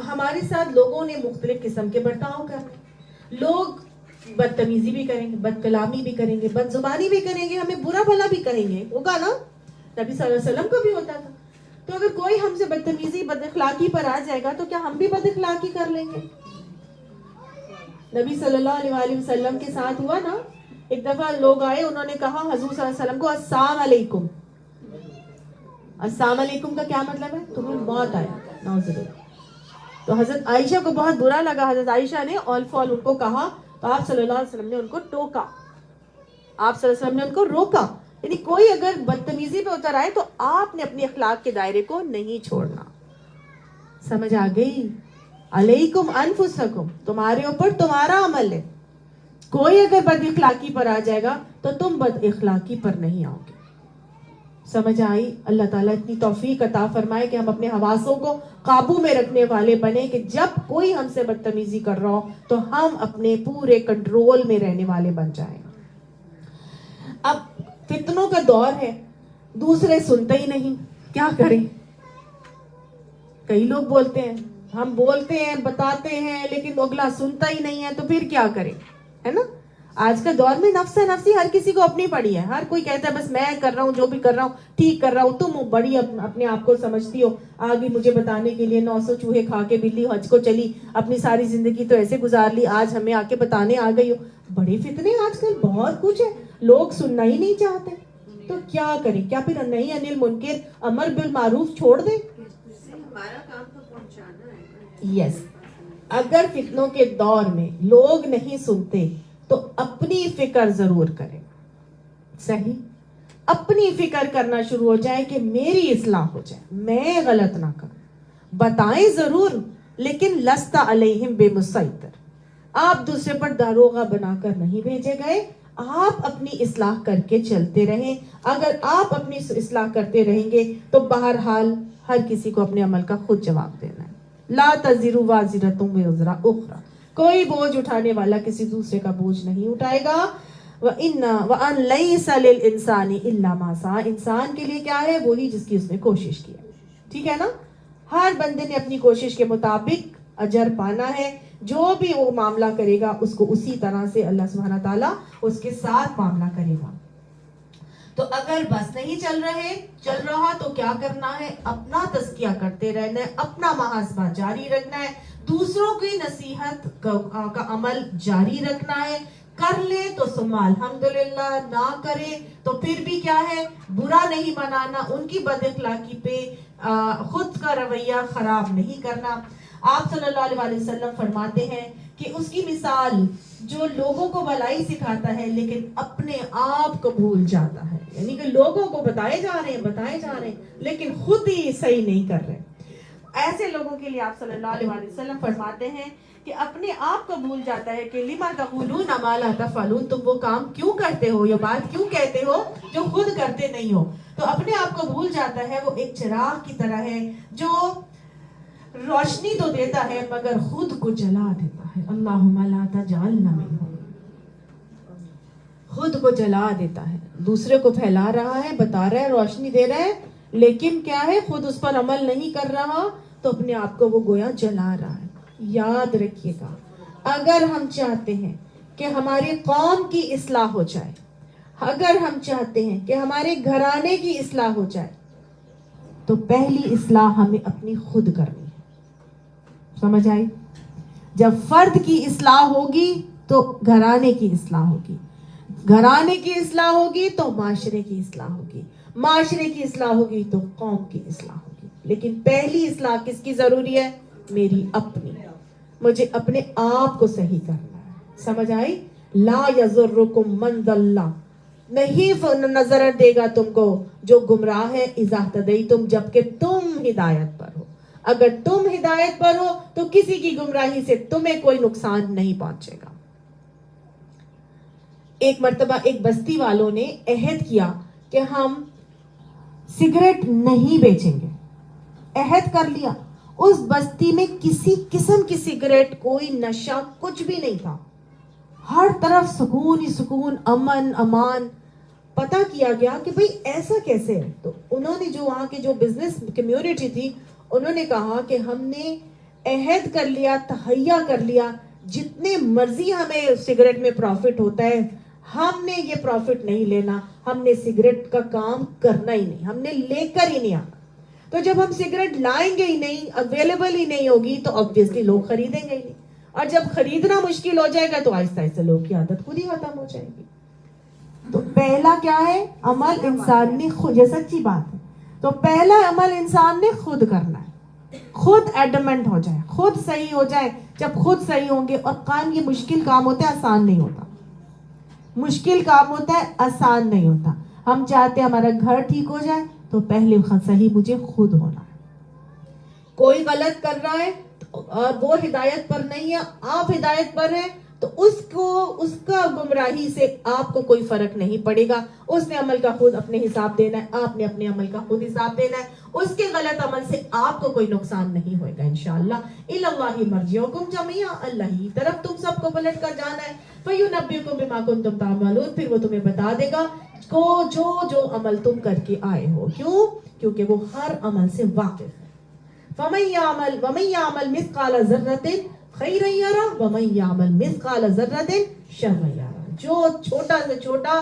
ہمارے ساتھ لوگوں نے مختلف قسم کے برتاؤ کرنے. لوگ بدتمیزی بھی کریں گے، بد کلامی بھی کریں گے، بد زبانی بھی کریں گے، ہمیں برا بھلا بھی کہیں گے. ہوگا نا؟ نبی صلی اللہ علیہ وسلم کو بھی ہوتا تھا. تو اگر کوئی ہم سے بدتمیزی، بد اخلاقی پر آ جائے گا تو کیا ہم بھی بد اخلاقی کر لیں گے؟ نبی صلی اللہ علیہ وسلم کے ساتھ ہوا نا، ایک دفعہ لوگ آئے، انہوں نے کہا حضور صلی اللہ علیہ وسلم کو السلام علیکم. السلام علیکم کا کیا مطلب ہے؟ تمہیں موت آیا، نعوذ باللہ. تو حضرت عائشہ کو بہت برا لگا. حضرت عائشہ نے آل فال ان کو کہا تو آپ صلی اللہ علیہ وسلم نے ان کو ٹوکا، آپ صلی اللہ علیہ وسلم نے ان کو روکا. یعنی کوئی اگر بدتمیزی پہ اتر آئے تو آپ نے اپنے اخلاق کے دائرے کو نہیں چھوڑنا. سمجھ آ گئی؟ علیکم انفسکم، تمہارے اوپر تمہارا عمل ہے. کوئی اگر بد اخلاقی پر آ جائے گا تو تم بد اخلاقی پر نہیں آؤ گے. سمجھ آئی؟ اللہ تعالیٰ اتنی توفیق عطا فرمائے کہ ہم اپنے حواسوں کو قابو میں رکھنے والے بنے کہ جب کوئی ہم سے بدتمیزی کر رہا ہو تو ہم اپنے پورے کنٹرول میں رہنے والے بن جائیں. اب فتنوں کا دور ہے، دوسرے سنتے ہی نہیں، کیا کریں؟ کئی لوگ بولتے ہیں، ہم بولتے ہیں، بتاتے ہیں، لیکن اگلا سنتا ہی نہیں ہے، تو پھر کیا کریں؟ ہے نا؟ آج کا دور میں نفس نفسی ہر کسی کو اپنی پڑی ہے. ہر کوئی کہتا ہے بس میں کر رہا ہوں، جو بھی کر رہا ہوں ٹھیک کر رہا ہوں. تم بڑی اپنے آپ کو سمجھتی ہو، آگے مجھے بتانے کے لیے 900 چوہے کھا کے بلی حج کو چلی، اپنی ساری زندگی تو ایسے گزار لی، آج ہمیں آ کے بتانے آ گئی ہو. بڑے فتنے آج کل، بہت کچھ ہے، لوگ سننا ہی نہیں چاہتے. تو کیا کریں؟ کیا پھر نہی عن المنکر، امر بالمعروف چھوڑ دیں؟ ہمارا کام تو پہنچانا ہے. یس. اگر فتنوں کے دور میں لوگ نہیں سنتے تو اپنی فکر ضرور کریں. صحیح، اپنی فکر کرنا شروع ہو جائے کہ میری اصلاح ہو جائے، میں غلط نہ کروں. بتائیں ضرور، لیکن لست علیہم بمسیطر، آپ دوسرے پر داروغہ بنا کر نہیں بھیجے گئے. آپ اپنی اصلاح کر کے چلتے رہیں. اگر آپ اپنی اصلاح کرتے رہیں گے تو بہرحال ہر کسی کو اپنے عمل کا خود جواب دینا ہے. لا تزر وازرۃ وزر اخری، کوئی بوجھ اٹھانے والا کسی دوسرے کا بوجھ نہیں اٹھائے گا. وَأَن لَيْسَ لِلْإِنسَانِ إِلَّا مَا سَعَىٰ، انسان کے لیے کیا ہے؟ وہی جس کی اس نے کوشش کی ہے. ٹھیک ہے نا؟ ہر بندے نے اپنی کوشش کے مطابق اجر پانا ہے. جو بھی وہ معاملہ کرے گا اس کو اسی طرح سے اللہ سبحانہ تعالیٰ اس کے ساتھ معاملہ کرے گا. تو اگر بس نہیں چل رہا تو کیا کرنا ہے؟ اپنا تزکیہ کرتے رہنا ہے، اپنا محاسبہ جاری رکھنا ہے، دوسروں کی نصیحت کا عمل جاری رکھنا ہے، کر لے تو ثم الحمدللہ، نہ کرے تو پھر بھی کیا ہے؟ برا نہیں بنانا، ان کی بد اخلاقی پہ خود کا رویہ خراب نہیں کرنا۔ آپ صلی اللہ علیہ وسلم فرماتے ہیں کہ اس کی مثال جو لوگوں کو بھلائی سکھاتا ہے لیکن اپنے آپ کو بھول جاتا ہے، یعنی کہ لوگوں کو بتائے جا رہے ہیں لیکن خود ہی صحیح نہیں کر رہے، ایسے لوگوں کے لیے آپ صلی اللہ علیہ وسلم فرماتے ہیں کہ اپنے آپ کو بھول جاتا ہے کہ لما تقولون ما لا تفعلون، تم وہ کام کیوں کرتے ہو، یہ بات کیوں کہتے ہو جو خود کرتے نہیں ہو۔ تو اپنے آپ کو بھول جاتا ہے، وہ ایک چراغ کی طرح ہے جو روشنی تو دیتا ہے مگر خود کو جلا دیتا ہے۔ اللہم لا تجعلنا منہم، خود کو جلا دیتا ہے، دوسرے کو پھیلا رہا ہے، بتا رہا ہے، روشنی دے رہا ہے، لیکن کیا ہے؟ خود اس پر عمل نہیں کر رہا، تو اپنے آپ کو وہ گویا جلا رہا ہے۔ یاد رکھیے گا، اگر ہم چاہتے ہیں کہ ہماری قوم کی اصلاح ہو جائے، اگر ہم چاہتے ہیں کہ ہمارے گھرانے کی اصلاح ہو جائے، تو پہلی اصلاح ہمیں اپنی خود کرنی ہے۔ سمجھ آئی؟ جب فرد کی اصلاح ہوگی تو گھرانے کی اصلاح ہوگی، گھرانے کی اصلاح ہوگی تو معاشرے کی اصلاح ہوگی، معاشرے کی اصلاح ہوگی تو قوم کی اصلاح ہوگی۔ لیکن پہلی اصلاح کس کی ضروری ہے؟ میری اپنی، مجھے اپنے آپ کو صحیح کرنا ہے۔ سمجھ آئی؟ لا یضرکم من ضل، نہیں نظر دے گا تم کو جو گمراہ ہے، اذا اہتدیتم، جبکہ تم ہدایت پر ہو۔ اگر تم ہدایت پر ہو تو کسی کی گمراہی سے تمہیں کوئی نقصان نہیں پہنچے گا۔ ایک مرتبہ ایک بستی والوں نے عہد کیا کہ ہم سگریٹ نہیں بیچیں گے، عہد کر لیا۔ اس بستی میں کسی قسم کی سگریٹ، کوئی نشہ، کچھ بھی نہیں تھا، ہر طرف سکون ہی سکون، امن امان۔ پتا کیا گیا کہ بھئی ایسا کیسے ہے؟ تو انہوں نے جو وہاں کی جو بزنس کمیونٹی تھی، انہوں نے کہا کہ ہم نے عہد کر لیا، تہیہ کر لیا، جتنے مرضی ہمیں سگریٹ میں پروفٹ ہوتا ہے، ہم نے یہ پروفٹ نہیں لینا، ہم نے سگریٹ کا کام کرنا ہی نہیں، ہم نے لے کر ہی نہیں آنا۔ تو جب ہم سگریٹ لائیں گے ہی نہیں، اویلیبل ہی نہیں ہوگی، تو obviously لوگ خریدیں گے ہی نہیں، اور جب خریدنا مشکل ہو جائے گا تو آہستہ آہستہ لوگ کی عادت خود ہی ختم ہو جائے گی۔ تو پہلا کیا ہے؟ عمل انسان نے خود، یہ سچی بات ہے، تو پہلا عمل انسان نے خود کرنا ہے، خود ایڈمنٹ ہو جائے، خود صحیح ہو جائے۔ جب خود صحیح ہوں گے، اور کام یہ مشکل کام ہوتا ہے، آسان نہیں ہوتا، مشکل کام ہوتا ہے، آسان نہیں ہوتا۔ ہم چاہتے ہیں ہمارا گھر ٹھیک ہو جائے تو پہلے صحیح مجھے خود ہونا ہے۔ کوئی غلط کر رہا ہے اور وہ ہدایت پر نہیں ہے، آپ ہدایت پر ہیں، تو اس کا گمراہی سے آپ کو کوئی فرق نہیں پڑے گا۔ اس نے عمل کا خود اپنے حساب دینا ہے، آپ نے اپنے عمل کا خود حساب دینا ہے۔ اس کے غلط عمل سے آپ کو کوئی نقصان نہیں ہوئے گا انشاءاللہ۔ الی اللہ مرجعکم جمیعا، اللہ ہی طرف تم سب کو پلٹ کر جانا ہے۔ فینبئکم بما کنتم تعملون، پھر وہ تمہیں بتا دے گا جو عمل تم کر کے آئے ہو۔ کیوں؟ کیونکہ وہ ہر عمل سے واقف ہے۔ وَمَن يَعْمَلْ مِثْقَالَ ذَرَّةٍ خَيْرًا يَرَهُ وَمَن يَعْمَلْ مِثْقَالَ ذَرَّةٍ شَرًّا يَرَهُ، جو چھوٹا سے چھوٹا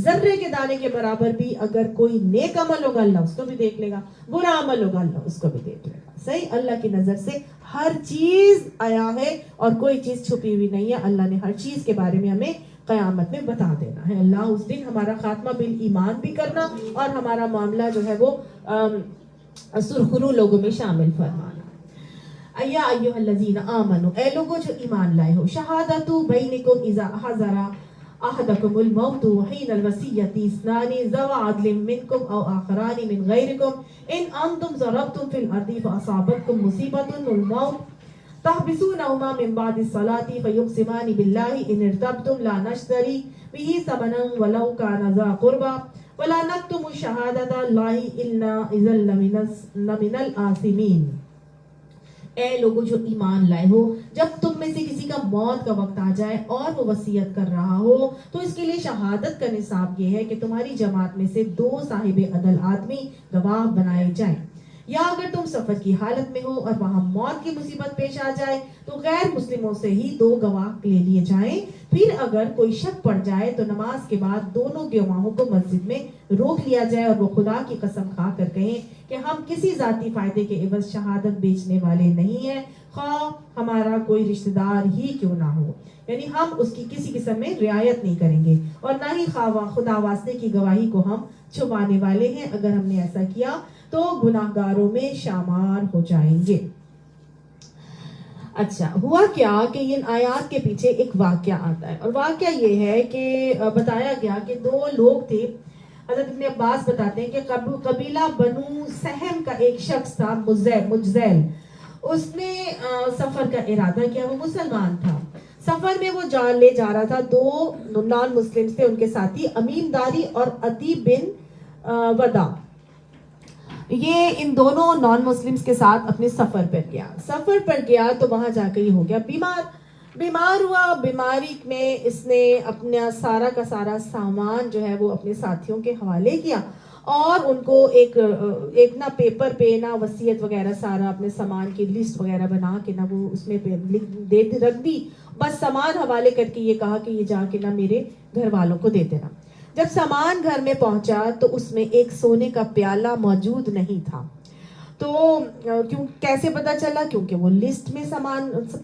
ذرے کے دانے کے برابر بھی اگر کوئی نیک عمل ہوگا، اللہ اس کو بھی دیکھ لے گا، برا عمل ہوگا، اللہ اس کو بھی دیکھ لے گا۔ صحیح؟ اللہ کی نظر سے ہر چیز آیا ہے اور کوئی چیز چھپی ہوئی نہیں ہے۔ اللہ نے ہر چیز کے بارے میں ہمیں قیامت میں بتا دینا ہے۔ اللہ اس دن ہمارا خاتمہ بالایمان بھی کرنا اور ہمارا معاملہ جو ہے وہ سرخرو لوگوں میں شامل فرمانا۔ یا ایھا الذین آمنوا، اے لوگوں جو ایمان لائے ہو، شہادت بینکم اذا حضر احدکم الموت حین الوصیۃ اثنان ذوا عدل منکم او آخران من غیرکم ان انتم ضربتم فی الارض فاصابتکم مصیبۃ الموت تحبسونہما من بعد الصلاۃ فیقسمان باللہ ان ارتبتم لا نشتری بہ ثمنا ولو کان ذا قربى ولا نکتم شہادۃ اللہ الا اذا لمن الآثمین۔ اے لوگوں جو ایمان لائے ہو، جب تم میں سے کسی کا موت کا وقت آ جائے اور وہ وصیت کر رہا ہو تو اس کے لیے شہادت کا نصاب یہ ہے کہ تمہاری جماعت میں سے 2 صاحب عدل آدمی گواہ بنائے جائیں۔ یا اگر تم سفر کی حالت میں ہو اور وہاں موت کی مصیبت پیش آ جائے تو غیر مسلموں سے ہی 2 گواہ لے لیے جائیں. پھر اگر کوئی شک پڑ جائے تو نماز کے بعد دونوں گواہوں کو مسجد میں روک لیا جائے اور وہ خدا کی قسم کھا کر کہیں کہ ہم کسی ذاتی فائدے کے عوض شہادت بیچنے والے نہیں ہیں, خواہ ہمارا کوئی رشتہ دار ہی کیوں نہ ہو. یعنی ہم اس کی کسی قسم میں رعایت نہیں کریں گے اور نہ ہی خدا واسطے کی گواہی کو ہم چھپانے والے ہیں. اگر ہم نے ایسا کیا تو گناہ گاروں میں شامار ہو جائیں گے. اچھا, ہوا کیا کہ ان آیات کے پیچھے ایک واقعہ آتا ہے, اور واقعہ یہ ہے کہ بتایا گیا کہ 2 لوگ تھے. حضرت ابن عباس بتاتے ہیں کہ قبیلہ بنو سہم کا ایک شخص تھا, مجزیل. اس نے سفر کا ارادہ کیا, وہ مسلمان تھا. سفر میں وہ لے جا رہا تھا 2 نان مسلم تھے ان کے ساتھی, امین داری اور عدی بن ودا. یہ ان دونوں نان مسلمز کے ساتھ اپنے سفر پر گیا تو وہاں جا کے یہ ہو گیا بیمار ہوا. بیماری میں اس نے اپنا سارا کا سارا سامان جو ہے وہ اپنے ساتھیوں کے حوالے کیا اور ان کو ایک نا پیپر پہ نا وصیت وغیرہ سارا اپنے سامان کی لسٹ وغیرہ بنا کے نا وہ اس میں رکھ دی. بس سامان حوالے کر کے یہ کہا کہ یہ جا کے نا میرے گھر والوں کو دے دینا. جب سامان گھر میں پہنچا تو اس میں ایک سونے کا پیالہ موجود نہیں تھا. تو کیسے پتا چلا؟ کیونکہ وہ لسٹ میں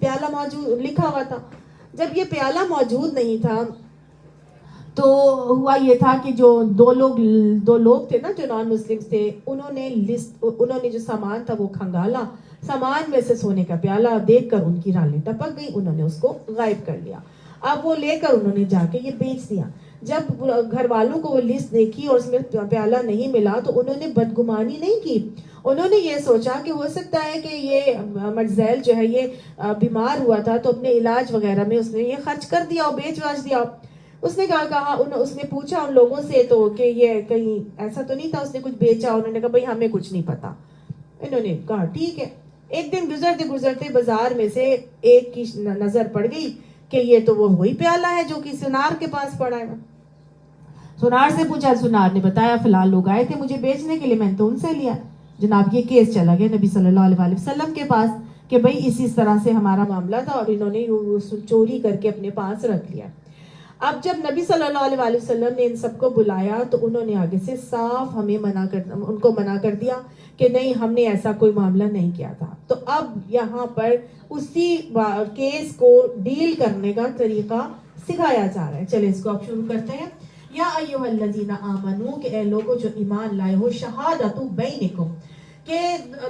پیالہ موجود لکھا ہوا تھا. جب یہ پیالہ موجود نہیں تھا تو ہوا یہ تھا کہ جو 2 لوگ تھے نا جو نان مسلم تھے, انہوں نے جو سامان تھا وہ کھنگالا. سامان میں سے سونے کا پیالہ دیکھ کر ان کی رالیں ٹپک گئی, انہوں نے اس کو غائب کر لیا. اب وہ لے کر انہوں نے جا کے یہ بیچ دیا. جب گھر والوں کو وہ لسٹ دیکھی اور اس میں پیالہ نہیں ملا تو انہوں نے بدگمانی نہیں کی. انہوں نے یہ سوچا کہ ہو سکتا ہے کہ یہ مجزیل جو ہے یہ بیمار ہوا تھا تو اپنے علاج وغیرہ میں اس نے یہ خرچ کر دیا اور بیچ دیا. اس نے اس نے پوچھا ان لوگوں سے تو کہ یہ کہیں ایسا تو نہیں تھا اس نے کچھ بیچا. انہوں نے کہا بھائی ہمیں کچھ نہیں پتا. انہوں نے کہا ٹھیک ہے. ایک دن گزرتے بازار میں سے ایک کی نظر پڑ گئی کہ یہ تو وہی پیالہ ہے جو کہ سنار کے پاس پڑا ہے. سنار سے پوچھا, سنار نے بتایا فلاں لوگ آئے تھے مجھے بیچنے کے لیے, میں نے تو ان سے لیا. جناب یہ کیس چلا گیا نبی صلی اللہ علیہ وسلم کے پاس کہ بھئی اسی طرح سے ہمارا معاملہ تھا اور انہوں نے چوری کر کے اپنے پاس رکھ لیا. اب جب نبی صلی اللہ علیہ وسلم نے ان سب کو بلایا تو انہوں نے آگے سے صاف ان کو منع کر دیا کہ نہیں ہم نے ایسا کوئی معاملہ نہیں کیا تھا. تو اب یہاں پر اسی کیس کو ڈیل کرنے کا طریقہ سکھایا جا رہا ہے. چلیں اس کو اب شروع کرتے ہیں. یا ایھا الذین آمنو کہ اے لوگو جو ایمان لائے ہو, شہادت بینکم کہ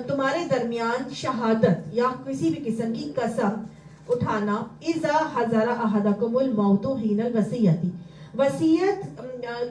تمہارے درمیان شہادت یا کسی بھی قسم کی قسم اٹھانا, اذا حضر احدکم الموت حین الوصیۃ, وصیت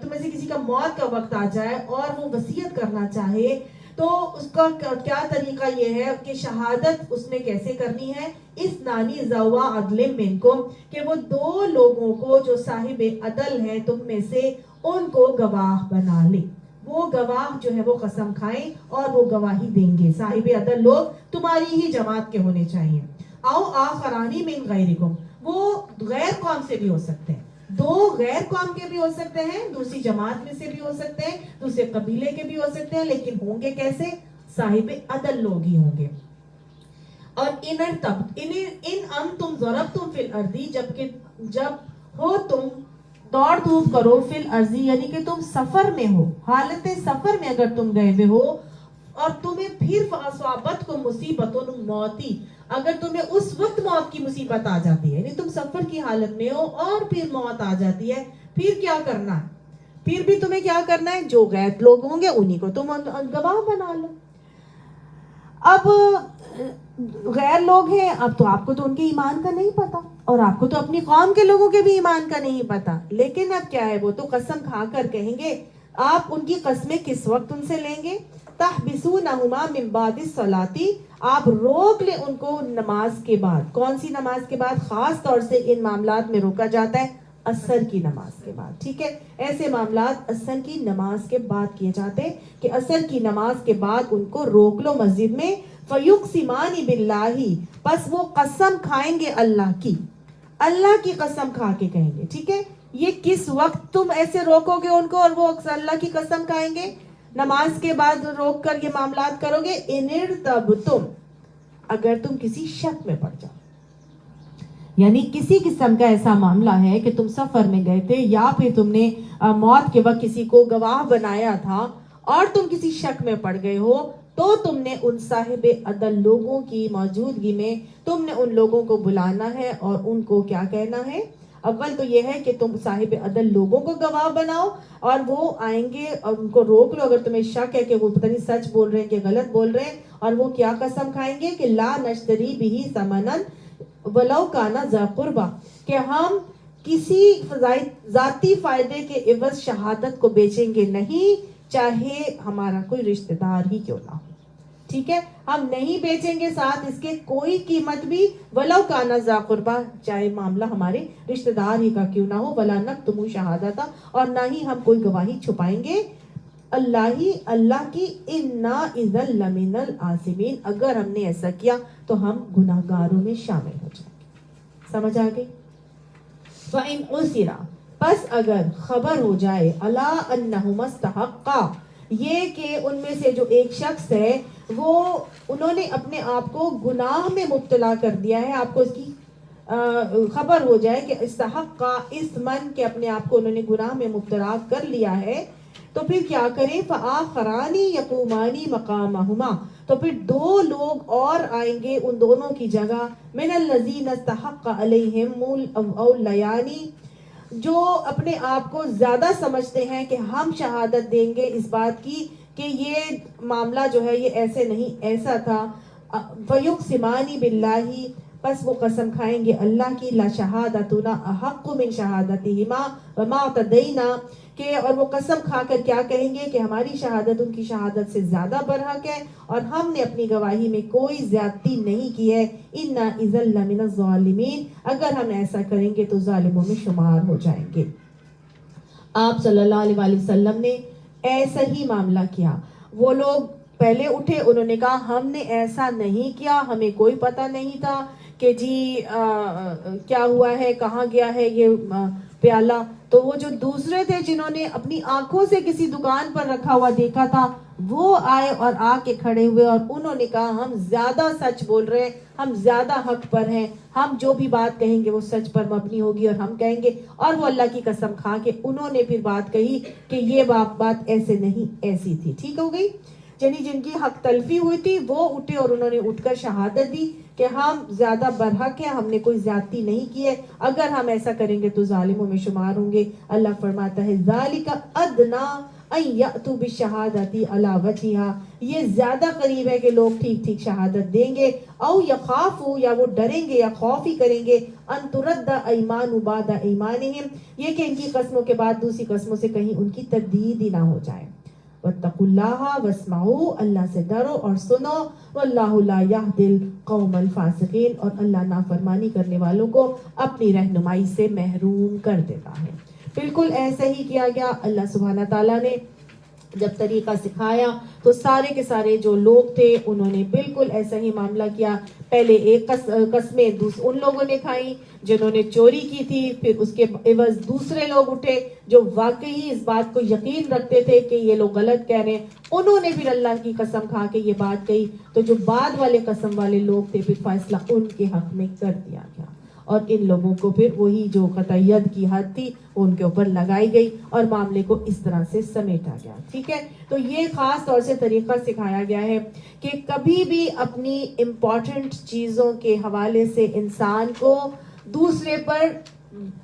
تمہیں سے کسی کا موت کا وقت آ جائے اور وہ وصیت کرنا چاہے تو اس کا کیا طریقہ یہ ہے کہ شہادت اس نے کیسے کرنی ہے. اس نانی ذوا عدل منکم کہ وہ 2 لوگوں کو جو صاحب عدل ہیں تم میں سے ان کو گواہ بنا لے. وہ گواہ جو ہے وہ قسم کھائیں اور وہ گواہی دیں گے. صاحب عدل لوگ تمہاری ہی جماعت کے ہونے چاہیے. او آخرانی من غیرکم, وہ غیر قوم سے بھی ہو سکتے ہیں, 2 غیر قوم کے بھی ہو سکتے ہیں, دوسری جماعت میں سے بھی ہو سکتے ہیں, دوسرے قبیلے کے بھی ہو سکتے ہیں, لیکن ہوں گے کیسے؟ صاحب عدل لوگ ہی ہوں گے. اور ان انتم ضربتم فی الارض, جب ہو تم دوڑ دھوپ کرو فی الارض یعنی کہ تم سفر میں ہو, حالت سفر میں اگر تم گئے ہوئے ہو اور تمہیں پھر فاصابت کو مصیبت موتی, اگر تمہیں اس وقت موت کی مصیبت آ جاتی ہے, یعنی تم سفر کی حالت میں ہو اور پھر موت آ جاتی ہے, پھر کیا کرنا ہے؟ پھر بھی تمہیں کیا کرنا ہے؟ جو غیر لوگ ہوں گے انہی کو تم گواہ بنا لو. اب غیر لوگ ہیں, اب تو آپ کو تو ان کے ایمان کا نہیں پتا اور آپ کو تو اپنی قوم کے لوگوں کے بھی ایمان کا نہیں پتا, لیکن اب کیا ہے, وہ تو قسم کھا کر کہیں گے. آپ ان کی قسمیں کس وقت ان سے لیں گے؟ تحبسونہما من بعد الصلاۃ, آپ روک لیں ان کو نماز کے بعد. کون سی نماز کے بعد؟ خاص طور سے ان معاملات میں روکا جاتا ہے عصر کی نماز کے بعد. ٹھیک ہے, ایسے معاملات عصر کی نماز کے بعد کیے جاتے ہیں کہ عصر کی نماز کے بعد ان کو روک لو مسجد میں. فیقسمان باللہ, پس وہ قسم کھائیں گے اللہ کی, اللہ کی قسم کھا کے کہیں گے. ٹھیک ہے, یہ کس وقت تم ایسے روکو گے ان کو اور وہ اللہ کی قسم کھائیں گے؟ نماز کے بعد روک کر یہ معاملات کرو گے. ان ارتبتم, اگر تم کسی شک میں پڑ جاؤ, یعنی کسی قسم کا ایسا معاملہ ہے کہ تم سفر میں گئے تھے یا پھر تم نے موت کے وقت کسی کو گواہ بنایا تھا اور تم کسی شک میں پڑ گئے ہو, تو تم نے ان صاحب عدل لوگوں کی موجودگی میں تم نے ان لوگوں کو بلانا ہے اور ان کو کیا کہنا ہے. اول تو یہ ہے کہ تم صاحب عدل لوگوں کو گواہ بناؤ اور وہ آئیں گے اور ان کو روک لو اگر تمہیں شک ہے کہ وہ پتہ نہیں سچ بول رہے ہیں کہ غلط بول رہے ہیں, اور وہ کیا قسم کھائیں گے کہ لا نشتری بہ ثمنا ولو کان ذا قربا, کہ ہم کسی ذاتی فائدے کے عوض شہادت کو بیچیں گے نہیں, چاہے ہمارا کوئی رشتہ دار ہی کیوں نہ ہو. ٹھیک ہے, ہم نہیں بیچیں گے ساتھ اس کے کوئی قیمت بھی, ولو کان ذا قربا, چاہے معاملہ ہمارے رشتہ دار ہی کا کیوں نہ ہو. ولا نکتم شہادتا, اور نہ ہی ہم کوئی گواہی چھپائیں گے اللہ کی, انا اذا لمن الآثمین, اگر ہم نے ایسا کیا تو ہم گناہگاروں میں شامل ہو جائیں گے. سمجھ آ گئی؟ فَإِنْ عُثِرَ, پس اگر خبر ہو جائے, عَلَىٰ أَنَّهُمَا اسْتَحَقَّا, یہ کہ ان میں سے جو ایک شخص ہے وہ انہوں نے اپنے آپ کو گناہ میں مبتلا کر دیا ہے, آپ کو اس کی خبر ہو جائے کہ استحقا اسمن, کہ اپنے آپ کو انہوں نے گناہ میں مبتلا کر لیا ہے, تو پھر کیا کریں. فآخران یقومان مقامہما, تو پھر دو لوگ اور آئیں گے ان دونوں کی جگہ. من الذین استحق علیہم الاولیان, جو اپنے آپ کو زیادہ سمجھتے ہیں کہ ہم شہادت دیں گے اس بات کی کہ یہ معاملہ جو ہے یہ ایسے نہیں ایسا تھا. فیقسمان باللہ, پس وہ قسم کھائیں گے اللہ کی, لا شہادتنا احق من شہادتہما وما اعتدینا, کہ اور وہ قسم کھا کر کیا کہیں گے کہ ہماری شہادت ان کی شہادت سے زیادہ برحق ہے اور ہم نے اپنی گواہی میں کوئی زیادتی نہیں کی ہے. انا اذا لمن الظالمین, اگر ہم ایسا کریں گے تو ظالموں میں شمار ہو جائیں گے. آپ صلی اللہ علیہ وآلہ وسلم نے ایسا ہی معاملہ کیا. وہ لوگ پہلے اٹھے, انہوں نے کہا ہم نے ایسا نہیں کیا, ہمیں کوئی پتہ نہیں تھا کہ جی کیا ہوا ہے, کہاں گیا ہے یہ پیالہ. تو وہ جو دوسرے تھے جنہوں نے اپنی آنکھوں سے کسی دکان پر رکھا ہوا دیکھا تھا, وہ آئے اور آ کے کھڑے ہوئے اور انہوں نے کہا ہم زیادہ سچ بول رہے ہیں, ہم زیادہ حق پر ہیں, ہم جو بھی بات کہیں گے وہ سچ پر مبنی ہوگی اور ہم کہیں گے. اور وہ اللہ کی قسم کھا کے انہوں نے پھر بات کہی کہ یہ بات ایسے نہیں ایسی تھی. ٹھیک ہو گئی؟ یعنی جن کی حق تلفی ہوئی تھی وہ اٹھے اور انہوں نے اٹھ کر شہادت دی کہ ہم زیادہ برحق ہیں, ہم نے کوئی زیادتی نہیں کی ہے, اگر ہم ایسا کریں گے تو ظالموں میں شمار ہوں گے. اللہ فرماتا ہے ذالک ادنا ان یاتوا بالشہادۃ علی وجہہا, یہ زیادہ قریب ہے کہ لوگ ٹھیک ٹھیک شہادت دیں گے. او یخافوا, یا وہ ڈریں گے یا خوف ہی کریں گے, ان ترد ایمان بعد ایمانہم, یہ کہ ان کی قسموں کے بعد دوسری قسموں سے کہیں ان کی تردید ہی نہ ہو جائے. واتقوا اللہ واسمعوا, اللہ سے ڈرو اور سنو. واللہ لا یہدی القوم الفاسقین, اور اللہ نافرمانی کرنے والوں کو اپنی رہنمائی سے محروم کر دیتا ہے. بالکل ایسا ہی کیا گیا. اللہ سبحانہ تعالیٰ نے جب طریقہ سکھایا تو سارے کے سارے جو لوگ تھے انہوں نے بالکل ایسا ہی معاملہ کیا. پہلے ایک قسمیں ان لوگوں نے کھائی جنہوں نے چوری کی تھی, پھر اس کے عوض دوسرے لوگ اٹھے جو واقعی اس بات کو یقین رکھتے تھے کہ یہ لوگ غلط کہہ رہے ہیں, انہوں نے پھر اللہ کی قسم کھا کے یہ بات کہی. تو جو بعد والے قسم والے لوگ تھے پھر فیصلہ ان کے حق میں کر دیا گیا, اور ان لوگوں کو پھر وہی جو قطعیت کی حد تھی ان کے اوپر لگائی گئی اور معاملے کو اس طرح سے سمیٹا گیا. ٹھیک ہے, تو یہ خاص طور سے طریقہ سکھایا گیا ہے کہ کبھی بھی اپنی امپورٹنٹ چیزوں کے حوالے سے انسان کو دوسرے پر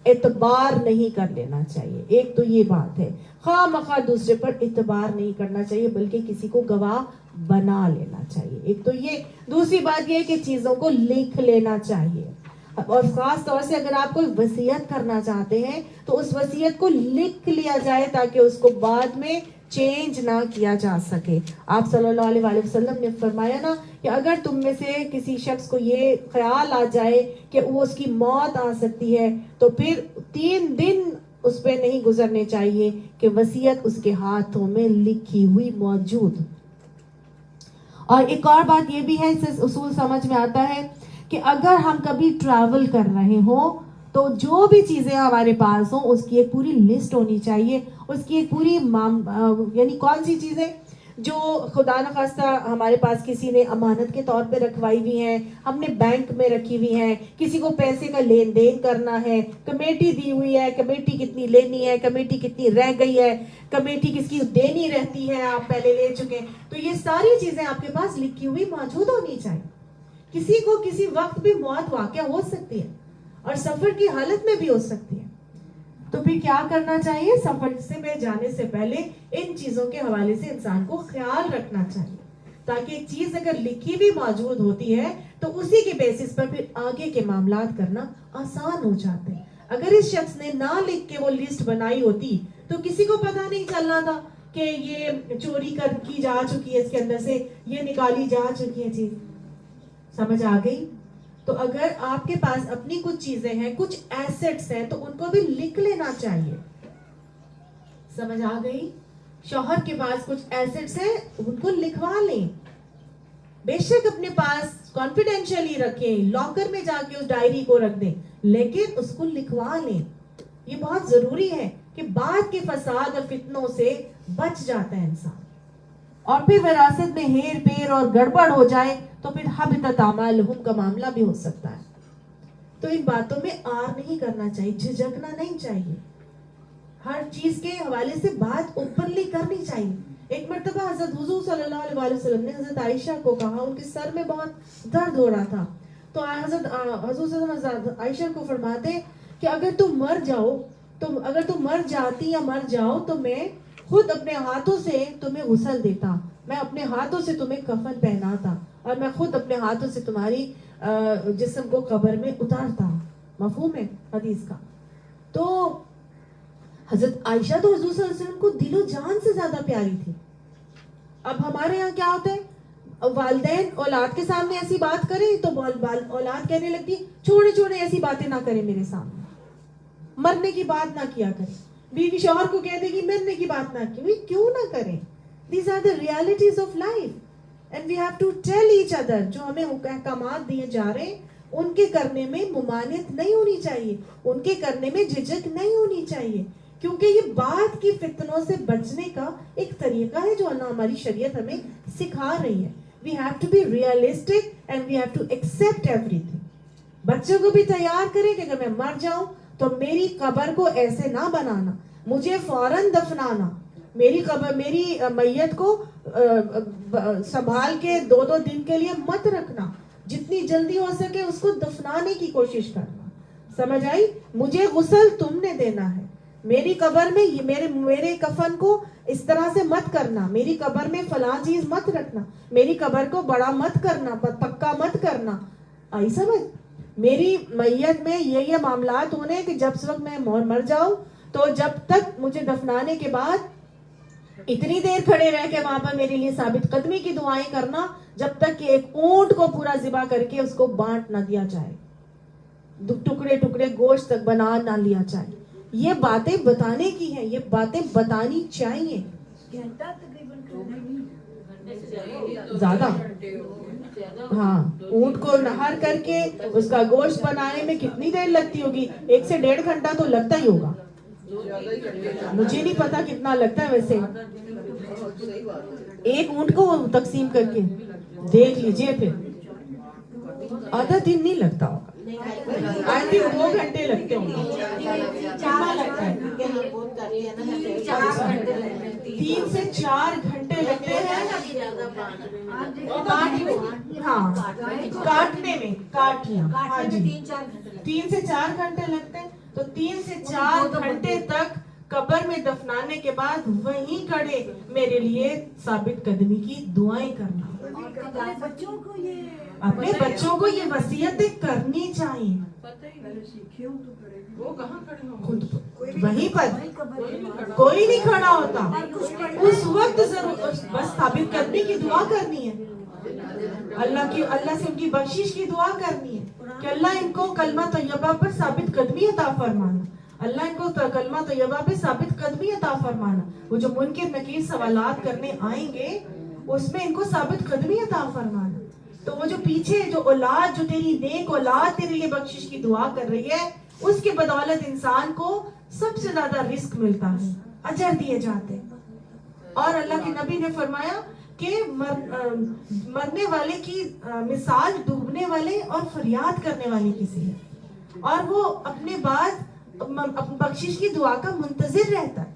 اعتبار نہیں کر لینا چاہیے. ایک تو یہ بات ہے, خواہ مخواہ دوسرے پر اعتبار نہیں کرنا چاہیے بلکہ کسی کو گواہ بنا لینا چاہیے. ایک تو یہ. دوسری بات یہ ہے کہ چیزوں کو لکھ لینا چاہیے, اور خاص طور سے اگر آپ کوئی وصیت کرنا چاہتے ہیں تو اس وصیت کو لکھ لیا جائے تاکہ اس کو بعد میں چینج نہ کیا جا سکے. آپ صلی اللہ علیہ وآلہ وسلم نے فرمایا نا کہ اگر تم میں سے کسی شخص کو یہ خیال آ جائے کہ وہ اس کی موت آ سکتی ہے تو پھر 3 دن اس پہ نہیں گزرنے چاہیے کہ وصیت اس کے ہاتھوں میں لکھی ہوئی موجود. اور ایک اور بات یہ بھی ہے, اس سے اصول سمجھ میں آتا ہے کہ اگر ہم کبھی ٹریول کر رہے ہوں تو جو بھی چیزیں ہمارے پاس ہوں اس کی ایک پوری لسٹ ہونی چاہیے, اس کی ایک پوری یعنی کون سی چیزیں جو خدا نخواستہ ہمارے پاس کسی نے امانت کے طور پہ رکھوائی ہوئی ہیں, ہم نے بینک میں رکھی ہوئی ہیں, کسی کو پیسے کا لین دین کرنا ہے, کمیٹی دی ہوئی ہے, کمیٹی کتنی لینی ہے, کمیٹی کتنی رہ گئی ہے, کمیٹی کس کی دینی رہتی ہے, آپ پہلے لے چکے ہیں, تو یہ ساری چیزیں آپ کے پاس لکھی ہوئی موجود ہونی چاہیے. کسی کو کسی وقت بھی موت واقع ہو سکتی ہے اور سفر کی حالت میں بھی ہو سکتی ہے. تو پھر کیا کرنا چاہیے؟ سفر میں جانے سے پہلے ان چیزوں کے حوالے سے انسان کو خیال رکھنا چاہیے, تاکہ ایک چیز اگر لکھی بھی موجود ہوتی ہے تو اسی کے بیسس پر پھر آگے کے معاملات کرنا آسان ہو جاتے ہیں. اگر اس شخص نے نہ لکھ کے وہ لسٹ بنائی ہوتی تو کسی کو پتہ نہیں چلنا تھا کہ یہ چوری کی جا چکی ہے, اس کے اندر سے یہ نکالی جا چکی ہے چیز. سمجھ آ گئی؟ تو اگر آپ کے پاس اپنی کچھ چیزیں ہیں, کچھ ایسٹس ہیں, تو ان کو بھی لکھ لینا چاہیے. سمجھ آ گئی؟ شوہر کے پاس کچھ ایسٹس ہیں, ان کو لکھوا لیں. بے شک اپنے پاس کانفیڈینشلی رکھیں, لاکر میں جا کے اس ڈائری کو رکھ دیں, لیکن اس کو لکھوا لیں. یہ بہت ضروری ہے کہ بعد کے فساد اور فتنوں سے بچ جاتا ہے انسان. اور پھر وراثت میں ہیر پھیر اور گڑبڑ ہو جائے تو پھر حبطت اعمالہم کا معاملہ بھی ہو سکتا ہے. تو ان باتوں میں آر نہیں کرنا چاہیے, جھجکنا نہیں چاہیے. ہر چیز کے حوالے سے بات اوپنلی کرنی چاہیے. ایک مرتبہ حضرت حضور صلی اللہ علیہ وسلم نے حضرت عائشہ کو کہا, ان کے سر میں بہت درد ہو رہا تھا, تو حضرت حضور صلی اللہ علیہ وسلم عائشہ کو فرماتے کہ اگر تم مر جاؤ, تو اگر تم مر جاتی یا مر جاؤ تو میں خود اپنے ہاتھوں سے تمہیں غسل دیتا, میں اپنے ہاتھوں سے تمہیں کفن پہناتا, اور میں خود اپنے ہاتھوں سے تمہاری جسم کو قبر میں اتارتا. مفہوم ہے حدیث کا؟ تو حضرت عائشہ تو حضور صلی اللہ علیہ وسلم کو دل و جان سے زیادہ پیاری تھی. اب ہمارے یہاں کیا ہوتا ہے, والدین اولاد کے سامنے ایسی بات کریں تو اولاد کہنے لگتی چھوڑے ایسی باتیں نہ کریں میرے سامنے, مرنے کی بات نہ کیا کریں. بیوی شوہر کو کہہ دے گی مرنے کی بات نہ کی, کیوں نہ کریں؟ These are the realities of life and we have to tell each other. جو ہمیں احکامات دیے جا رہے ہیں ان کے کرنے میں ممانعت نہیں ہونی چاہیے, ان کے کرنے میں جھجک نہیں ہونی چاہیے, کیونکہ یہ بعد کی فتنوں سے بچنے کا ایک طریقہ ہے جو اللہ ہماری شریعت ہمیں سکھا رہی ہے. We have to be realistic and we have to accept everything. بچوں کو بھی تیار کریں کہ اگر میں مر جاؤں تو میری قبر کو ایسے نہ بنانا, مجھے فوراً دفنانا, میری قبر میری میت کو سنبھال کے 2 دن کے لیے مت رکھنا, جتنی جلدی ہو سکے اس کو دفنانے کی کوشش کرنا. سمجھ آئی؟ مجھے غسل تم نے دینا ہے, میری قبر میں میرے کفن کو اس طرح سے مت کرنا, میری قبر میں فلاں چیز مت رکھنا, میری قبر کو بڑا مت کرنا, پکا مت کرنا. آئی سمجھ؟ میری میت میں یہ معاملات ہونے کہ جب وقت میں مر جاؤں تو جب تک مجھے دفنانے کے بعد اتنی دیر کھڑے رہ کے وہاں پر میرے لیے ثابت قدمی کی دعائیں کرنا, جب تک کہ ایک اونٹ کو پورا ذبح کر کے اس کو بانٹ نہ دیا جائے, ٹکڑے گوشت تک بنا نہ لیا جائے. یہ باتیں بتانے کی ہیں, یہ باتیں بتانی چاہیے. زیادہ ہاں, اونٹ کو نہار کر کے اس کا گوشت بنانے میں کتنی دیر لگتی ہوگی؟ 1 سے 1.5 گھنٹہ تو لگتا ہی ہوگا. مجھے نہیں پتا کتنا لگتا ہے ویسے, ایک اونٹ کو تقسیم کر کے دیکھ لیجئے, پھر آدھا دن نہیں لگتا ہوگا, آئی تھنک 2 گھنٹے لگتے ہوں گے. کتنا لگتا ہے؟ 3 سے 4 گھنٹے لگتے ہیں. ہاں, کاٹنے میں, کاٹنا, ہاں جی 3 سے 4 گھنٹے لگتے ہیں. تو 3 سے 4 گھنٹے تک قبر میں دفنانے کے بعد وہیں کھڑے میرے لیے ثابت قدمی کی دعائیں کرنا. اپنے بچوں کو یہ وصیتیں کرنی چاہیے. وہ کہاں کھڑے ہوں؟ خود وہیں پر کوئی نہیں کھڑا ہوتا اس وقت, ضرور بس ثابت قدمی کی دعا کرنی ہے, اللہ سے ان کی بخشش کی دعا کرنی ہے کہ اللہ ان کو کلمہ طیبہ پر ثابت قدمی عطا فرمانا, اللہ ان کو کلمہ طیبہ پہ ثابت قدمی عطا فرمانا. وہ جو منکر نکیر سوالات کرنے آئیں گے اس میں ان کو ثابت قدمی عطا فرمانا. تو وہ جو پیچھے جو اولاد, جو تیری نیک اولاد تیرے لیے بخشش کی دعا کر رہی ہے, اس کے بدولت انسان کو سب سے زیادہ رزق ملتا ہے, اجر دیے جاتے ہیں. اور اللہ کے نبی نے فرمایا کہ مرنے والے کی مثال ڈوبنے والے اور فریاد کرنے والے کی سی ہے, اور وہ اپنے بعد بخشش کی دعا کا منتظر رہتا ہے.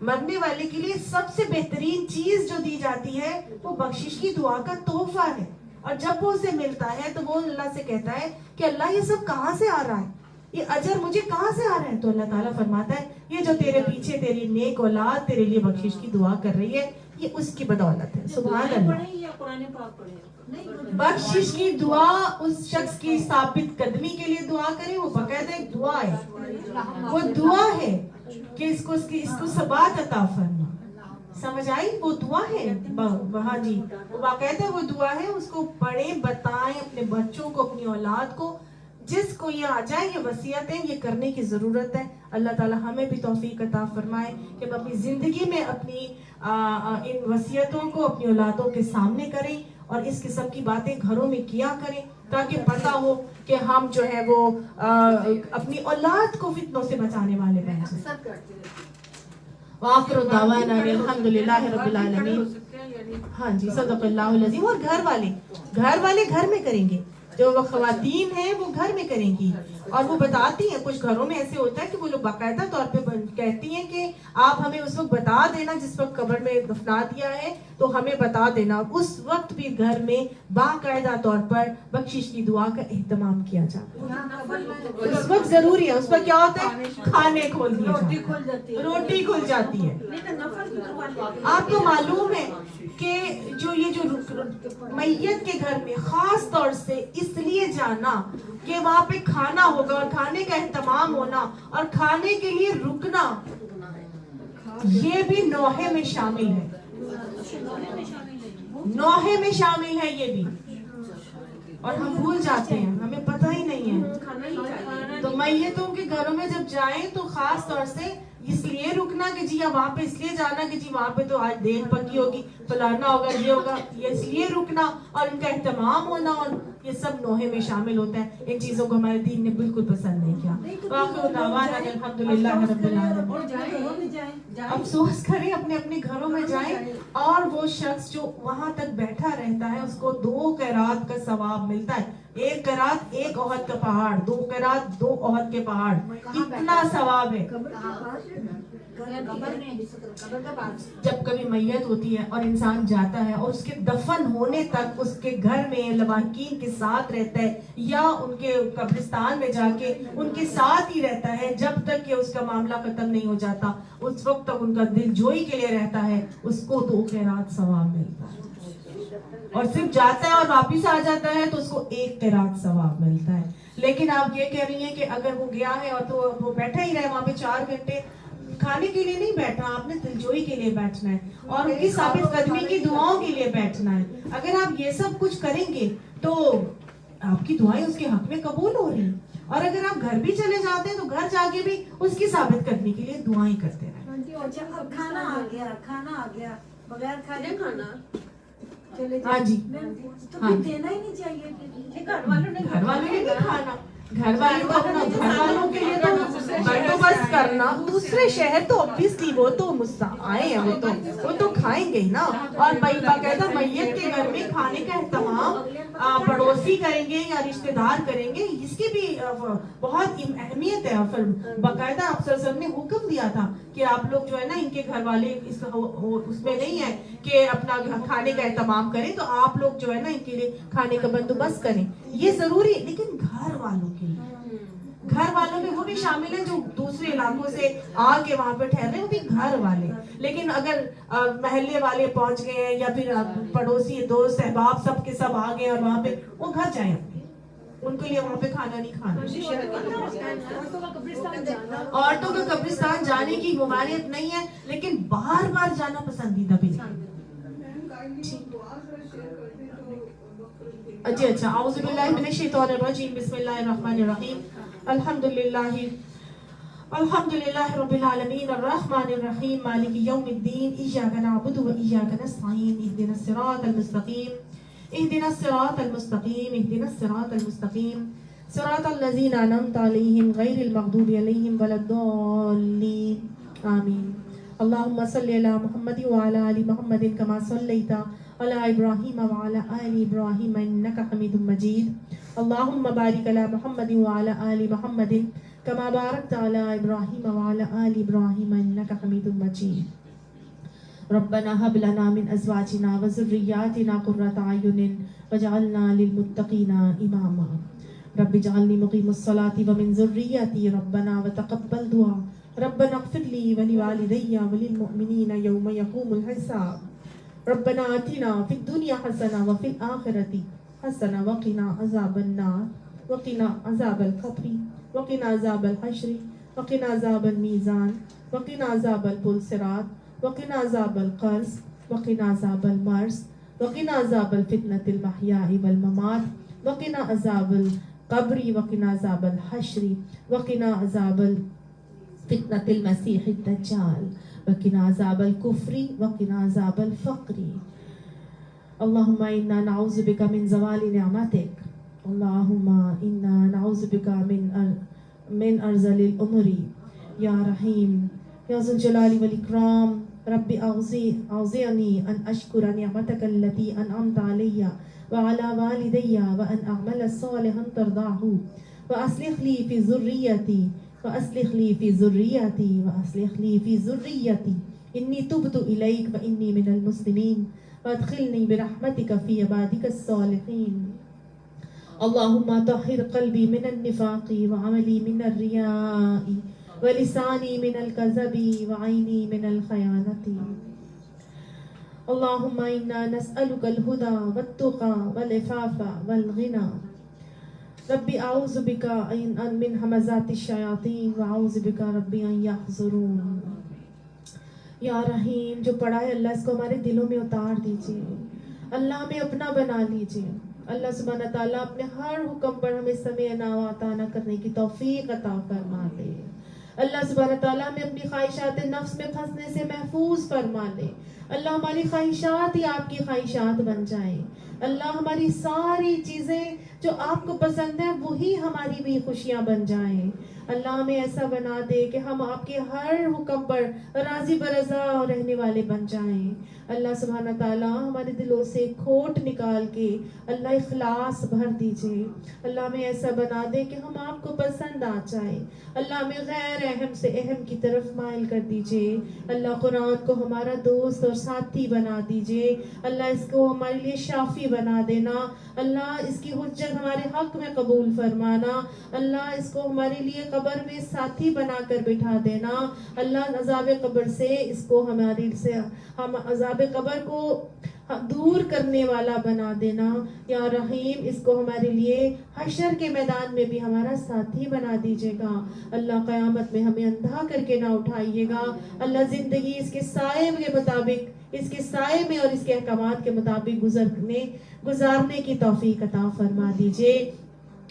مرنے والے کے لیے سب سے بہترین چیز جو دی جاتی ہے وہ بخشش کی دعا کا تحفہ ہے, اور جب وہ اسے ملتا ہے تو وہ اللہ سے کہتا ہے کہ اللہ یہ سب کہاں سے آ رہا ہے, یہ اجر مجھے کہاں سے آ رہا ہے؟ تو اللہ تعالیٰ فرماتا ہے یہ جو تیرے پیچھے تیری نیک اولاد تیرے لیے بخشش کی دعا کر رہی ہے, یہ اس کی بدولت ہے. سبحان اللہ. بخشش کی دعا اس شخص کی ثابت قدمی کے لیے دعا کرے, وہ باقاعدہ ایک دعا ہے, وہ دعا ہے کہ اس کو ثبات عطا فرما. سمجھ آئی؟ وہ دعا ہے. ہاں جی, وہ باقاعدہ وہ دعا ہے. اس کو پڑھیں, بتائیں اپنے بچوں کو, اپنی اولاد کو, جس کو یہ آ جائے یہ وصیتیں یہ کرنے کی ضرورت ہے. اللہ تعالی ہمیں بھی توفیق عطا فرمائے کہ ہم اپنی زندگی میں اپنی ان وصیتوں کو اپنی اولادوں کے سامنے کریں, اور اس قسم کی باتیں گھروں میں کیا کریں تاکہ پتہ ہو کہ ہم جو ہے وہ اپنی اولاد کو فتنوں سے بچانے والے بن جائیں. وآخر دعوانا الحمدللہ رب العالمین. ہاں جی, صدق اللہ العظیم. اور گھر والے گھر میں کریں گے, جو وہ خواتین ہیں وہ گھر میں کریں گی, اور وہ بتاتی ہیں. کچھ گھروں میں ایسے ہوتا ہے کہ وہ لوگ باقاعدہ طور پہ کہتی ہیں کہ آپ ہمیں اس وقت بتا دینا جس وقت قبر میں دفنا دیا ہے تو ہمیں بتا دینا. اس وقت بھی گھر میں باقاعدہ طور پر بخشش کی دعا کا اہتمام کیا جاتا ہے. اس وقت ضروری ہے. اس وقت کیا ہوتا ہے؟ کھانے کھول دیا جاتا ہے, روٹی کھل جاتی ہے. آپ کو معلوم ہے کہ جو میت کے گھر میں خاص طور سے اس لیے جانا کہ وہاں پہ کھانا ہوگا اور کھانے کا اہتمام ہونا اور کھانے کے لیے رکنا, یہ بھی نوحے میں شامل ہے. نوحے میں شامل ہے یہ بھی, اور ہم بھول جاتے ہیں, ہمیں پتہ ہی نہیں ہے. تو میتوں کے گھروں میں جب جائیں تو خاص طور سے اس لیے رکنا کہ جی وہاں پہ, اس لیے جانا کہ جی وہاں پہ تو آج دیر پکی ہوگی, فلانا ہوگا, یہ ہوگا, یہ اس لیے رکنا اور ان کا اہتمام ہونا, اور یہ سب نوحے میں شامل ہوتا ہے. ان چیزوں کو ہمارے دین نے بالکل پسند نہیں کیا. وآخر دعوانا الحمدللہ رب العالمین. افسوس کریں, اپنے اپنے گھروں میں جائیں, اور وہ شخص جو وہاں تک بیٹھا رہتا ہے اس کو 2 قیرات کا ثواب ملتا ہے. 1 قیرات 1 احد کا پہاڑ, 2 قیرات 2 احد کے پہاڑ, اتنا ثواب ہے. جب کبھی میت ہوتی ہے اور انسان جاتا ہے اور اس کے دفن ہونے تک اس کے گھر میں لواحقین کے ساتھ رہتا ہے, یا ان کے قبرستان میں جا کے ان کے ساتھ ہی رہتا ہے جب تک کہ اس کا معاملہ ختم نہیں ہو جاتا, اس وقت تک ان کا دل جوئی کے لیے رہتا ہے, اس کو 2 قیرات ثواب ملتا ہے. اور صرف جاتا ہے اور واپس آ جاتا ہے تو اس کو 1 قیرات ثواب ملتا ہے. لیکن آپ یہ کہہ رہی ہیں کہ اگر وہ گیا ہے اور تو وہ بیٹھا ہی رہے وہاں پہ 4 گھنٹے, کھانے کے لیے نہیں بیٹھنا, آپ نے دلجوئی کے لیے بیٹھنا ہے اور ان کی ثابت قدمی کی دعاؤں کے لیے بیٹھنا ہے. اگر آپ یہ سب کچھ کریں گے تو آپ کی دعائیں اس کے حق میں قبول ہو رہی ہیں, اور اگر آپ گھر بھی چلے جاتے ہیں تو گھر جا کے بھی اس کی ثابت قدمی کے لیے دعائیں کرتے رہیں. کھانا آ گیا بغیر کھانے کھانا, ہاں جی, تو دینا ہی نہیں چاہیے. گھر والوں نے نہیں کھانا, گھر والوں کو اپنا گھر والوں کے لیے تو بندوبست کرنا. دوسرے شہر تو obviously وہ تو آئے ہیں, وہ تو کھائیں گے نا. اور باقاعدہ میت کے گھر میں کھانے کا اہتمام پڑوسی کریں گے یا رشتہ دار کریں گے, اس کی بھی بہت اہمیت ہے. پھر باقاعدہ آپ صلی اللہ علیہ وسلم نے حکم دیا تھا کہ آپ لوگ جو ہے نا ان کے گھر والے اس میں نہیں ہے کہ اپنا کھانے کا اہتمام کریں, تو آپ لوگ جو ہے نا ان کے لیے کھانے کا بندوبست کریں, یہ ضروری ہے. لیکن گھر والوں کے لیے, گھر والوں میں وہ بھی شامل ہیں جو دوسرے علاقوں سے آ کے وہاں پہ ٹھہرے, وہ بھی گھر والے. لیکن اگر محلے والے پہنچ گئے ہیں یا پھر پڑوسی دوست احباب سب کے سب آ گئے اور وہاں پہ, وہ گھر جائیں اپنے, ان کے لیے وہاں پہ کھانا نہیں کھانا. عورتوں کا قبرستان جانے کی ممانعت نہیں ہے, لیکن بار بار جانا پسندیدہ بھی نہیں. اچھا, اعوذ باللہ من الشیطان الرجیم, بسم اللہ الرحمن الرحیم. الحمدللہ رب العالمین, الرحمن الرحیم, مالک یوم الدین, ایاک نعبد و ایاک نستعین, اہدنا الصراط المستقیم, اہدنا الصراط المستقیم, اہدنا الصراط المستقیم, صراط الذين أنعمت عليهم غير المغضوب عليهم ولا الضالين آمين. اللهم صل على محمد وعلى آل محمد كما صليت على إبراهيم وعلى آل إبراهيم إنك حميد مجيد. اللهم بارك على محمد وعلى آل محمد كما باركت على إبراهيم وعلى آل إبراهيم إنك حميد مجيد. ربنا هب لنا من أزواجنا وذرياتنا قرة أعين واجعلنا للمتقين إماما. رب اجعلني مقيم الصلاة ومن ذريتي ربنا وتقبل دعاء. ربنا اغفر لي ولوالدي وللمؤمنين يوم يقوم الحساب. ربنا آتنا في الدنيا حسنة وفي الآخرة حسنة وقنا عذاب النار وقنا عذاب القبر وقنا عذاب الحشر وقنا عذاب الميزان وقنا عذاب الصراط وقنا عذاب القرص وقنا عذاب المرض وقنا عذاب الفتنة المحيا والممات وقنا عذاب القبر وقنا عذاب الحشر وقنا عذاب فتنة المسيح الدجال وقنا عذاب الكفر وقنا عذاب الفقر. اللهم إنا نعوذ بك من زوال نعمتك. اللهم إنا نعوذ بك من أرذل الأمور. يا رحيم يا ذو الجلال والإكرام ربي أوزعني أن أشكر نعمتك التي أنعمت علي وعلى والدي وأن أعمل صالحا ترضاه وأصلح لي في ذريتي وأصلح لي في ذريتي وأصلح لي في ذريتي إني تبت إليك وإني من المسلمين وادخلني برحمتك في عبادك الصالحين. اللهم طهر قلبي من النفاق وعملي من الرياء ولساني من الكذب وعيني من الخيانة. اللهم إنا نسألك الهدى والتقى والعفاف والغنى. ربي أعوذ بك من همزات الشياطين وأعوذ بك ربي أن يحضرون. یا رحیم جو پڑھا ہے اللہ اس کو ہمارے دلوں میں اتار دیجیے. اللہ ہمیں اپنا بنا لیجیے. اللہ سبحانہ تعالیٰ اپنے ہر حکم پر ہمیں سمعنا و اطعنا کرنے کی توفیق عطا فرما دے. اللہ سبحانہ تعالیٰ ہمیں اپنی خواہشات نفس میں پھنسنے سے محفوظ فرما لے. اللہ ہماری خواہشات ہی آپ کی خواہشات بن جائیں. اللہ ہماری ساری چیزیں جو آپ کو پسند ہیں وہی ہماری بھی خوشیاں بن جائیں. اللہ ہمیں ایسا بنا دے کہ ہم آپ کے ہر حکم پر راضی برضا رہنے والے بن جائیں. اللہ سبحانہ تعالیٰ ہمارے دلوں سے کھوٹ نکال کے اللہ اخلاص بھر دیجئے. اللہ ہمیں ایسا بنا دے کہ ہم آپ کو پسند آ جائیں. اللہ ہمیں غیر اہم سے اہم کی طرف مائل کر دیجئے. اللہ قرآن کو ہمارا دوست اور ساتھی بنا دیجئے. اللہ اس کو ہمارے لیے شافی بنا دینا. اللہ اس کی حجت ہمارے حق میں قبول فرمانا. اللہ اس کو ہمارے لیے قبر میں ساتھی بنا کر بٹھا دینا. اللہ عذاب قبر سے اس کو ہم عذاب قبر کو دور کرنے والا بنا دینا. یا رحیم اس کو ہمارے لیے حشر کے میدان میں بھی ہمارا ساتھی بنا دیجیے گا. اللہ قیامت میں ہمیں اندھا کر کے نہ اٹھائیے گا. اللہ زندگی اس کے سائے کے مطابق اس کے سائے میں اور اس کے احکامات کے مطابق گزارنے کی توفیق عطا فرما دیجیے.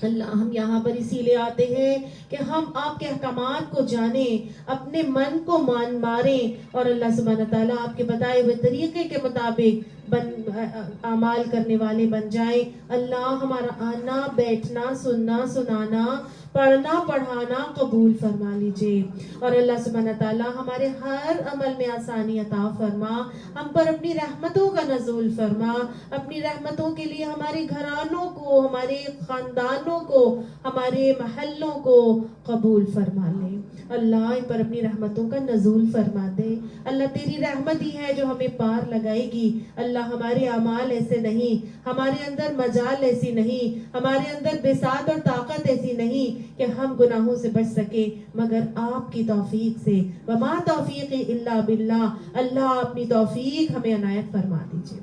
اللہ ہم یہاں پر اسی لیے آتے ہیں کہ ہم آپ کے احکامات کو جانیں, اپنے من کو ماریں اور اللہ سبحانہ تعالیٰ آپ کے بتائے ہوئے طریقے کے مطابق اعمال کرنے والے بن جائیں. اللہ ہمارا آنا بیٹھنا سننا سنانا پڑھنا پڑھانا قبول فرما لیجئے. اور اللہ سبحانہ تعالیٰ ہمارے ہر عمل میں آسانی عطا فرما. ہم پر اپنی رحمتوں کا نزول فرما. اپنی رحمتوں کے لیے ہمارے گھرانوں کو, ہمارے خاندانوں کو, ہمارے محلوں کو قبول فرما لے. اللہ ان پر اپنی رحمتوں کا نزول فرما دے. اللہ تیری رحمت ہی ہے جو ہمیں پار لگائے گی. اللہ ہمارے اعمال ایسے نہیں, ہمارے اندر مجال ایسی نہیں, ہمارے اندر بساط اور طاقت ایسی نہیں کہ ہم گناہوں سے بچ سکے مگر آپ کی توفیق سے. وما توفیقی الا باللہ. اللہ اپنی توفیق ہمیں عنایت فرما دیجیے.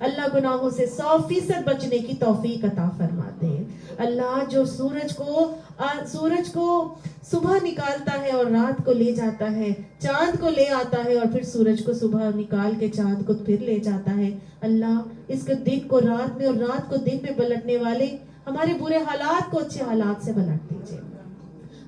اللہ گناہوں سے 100% بچنے کی توفیق عطا فرما دے. اللہ جو سورج کو صبح نکالتا ہے اور رات کو لے جاتا ہے, چاند کو لے آتا ہے اور پھر سورج کو صبح نکال کے چاند کو پھر لے جاتا ہے. اللہ اس کے دن کو رات میں اور رات کو دن میں پلٹنے والے ہمارے برے حالات کو اچھے حالات سے پلٹ دیجیے.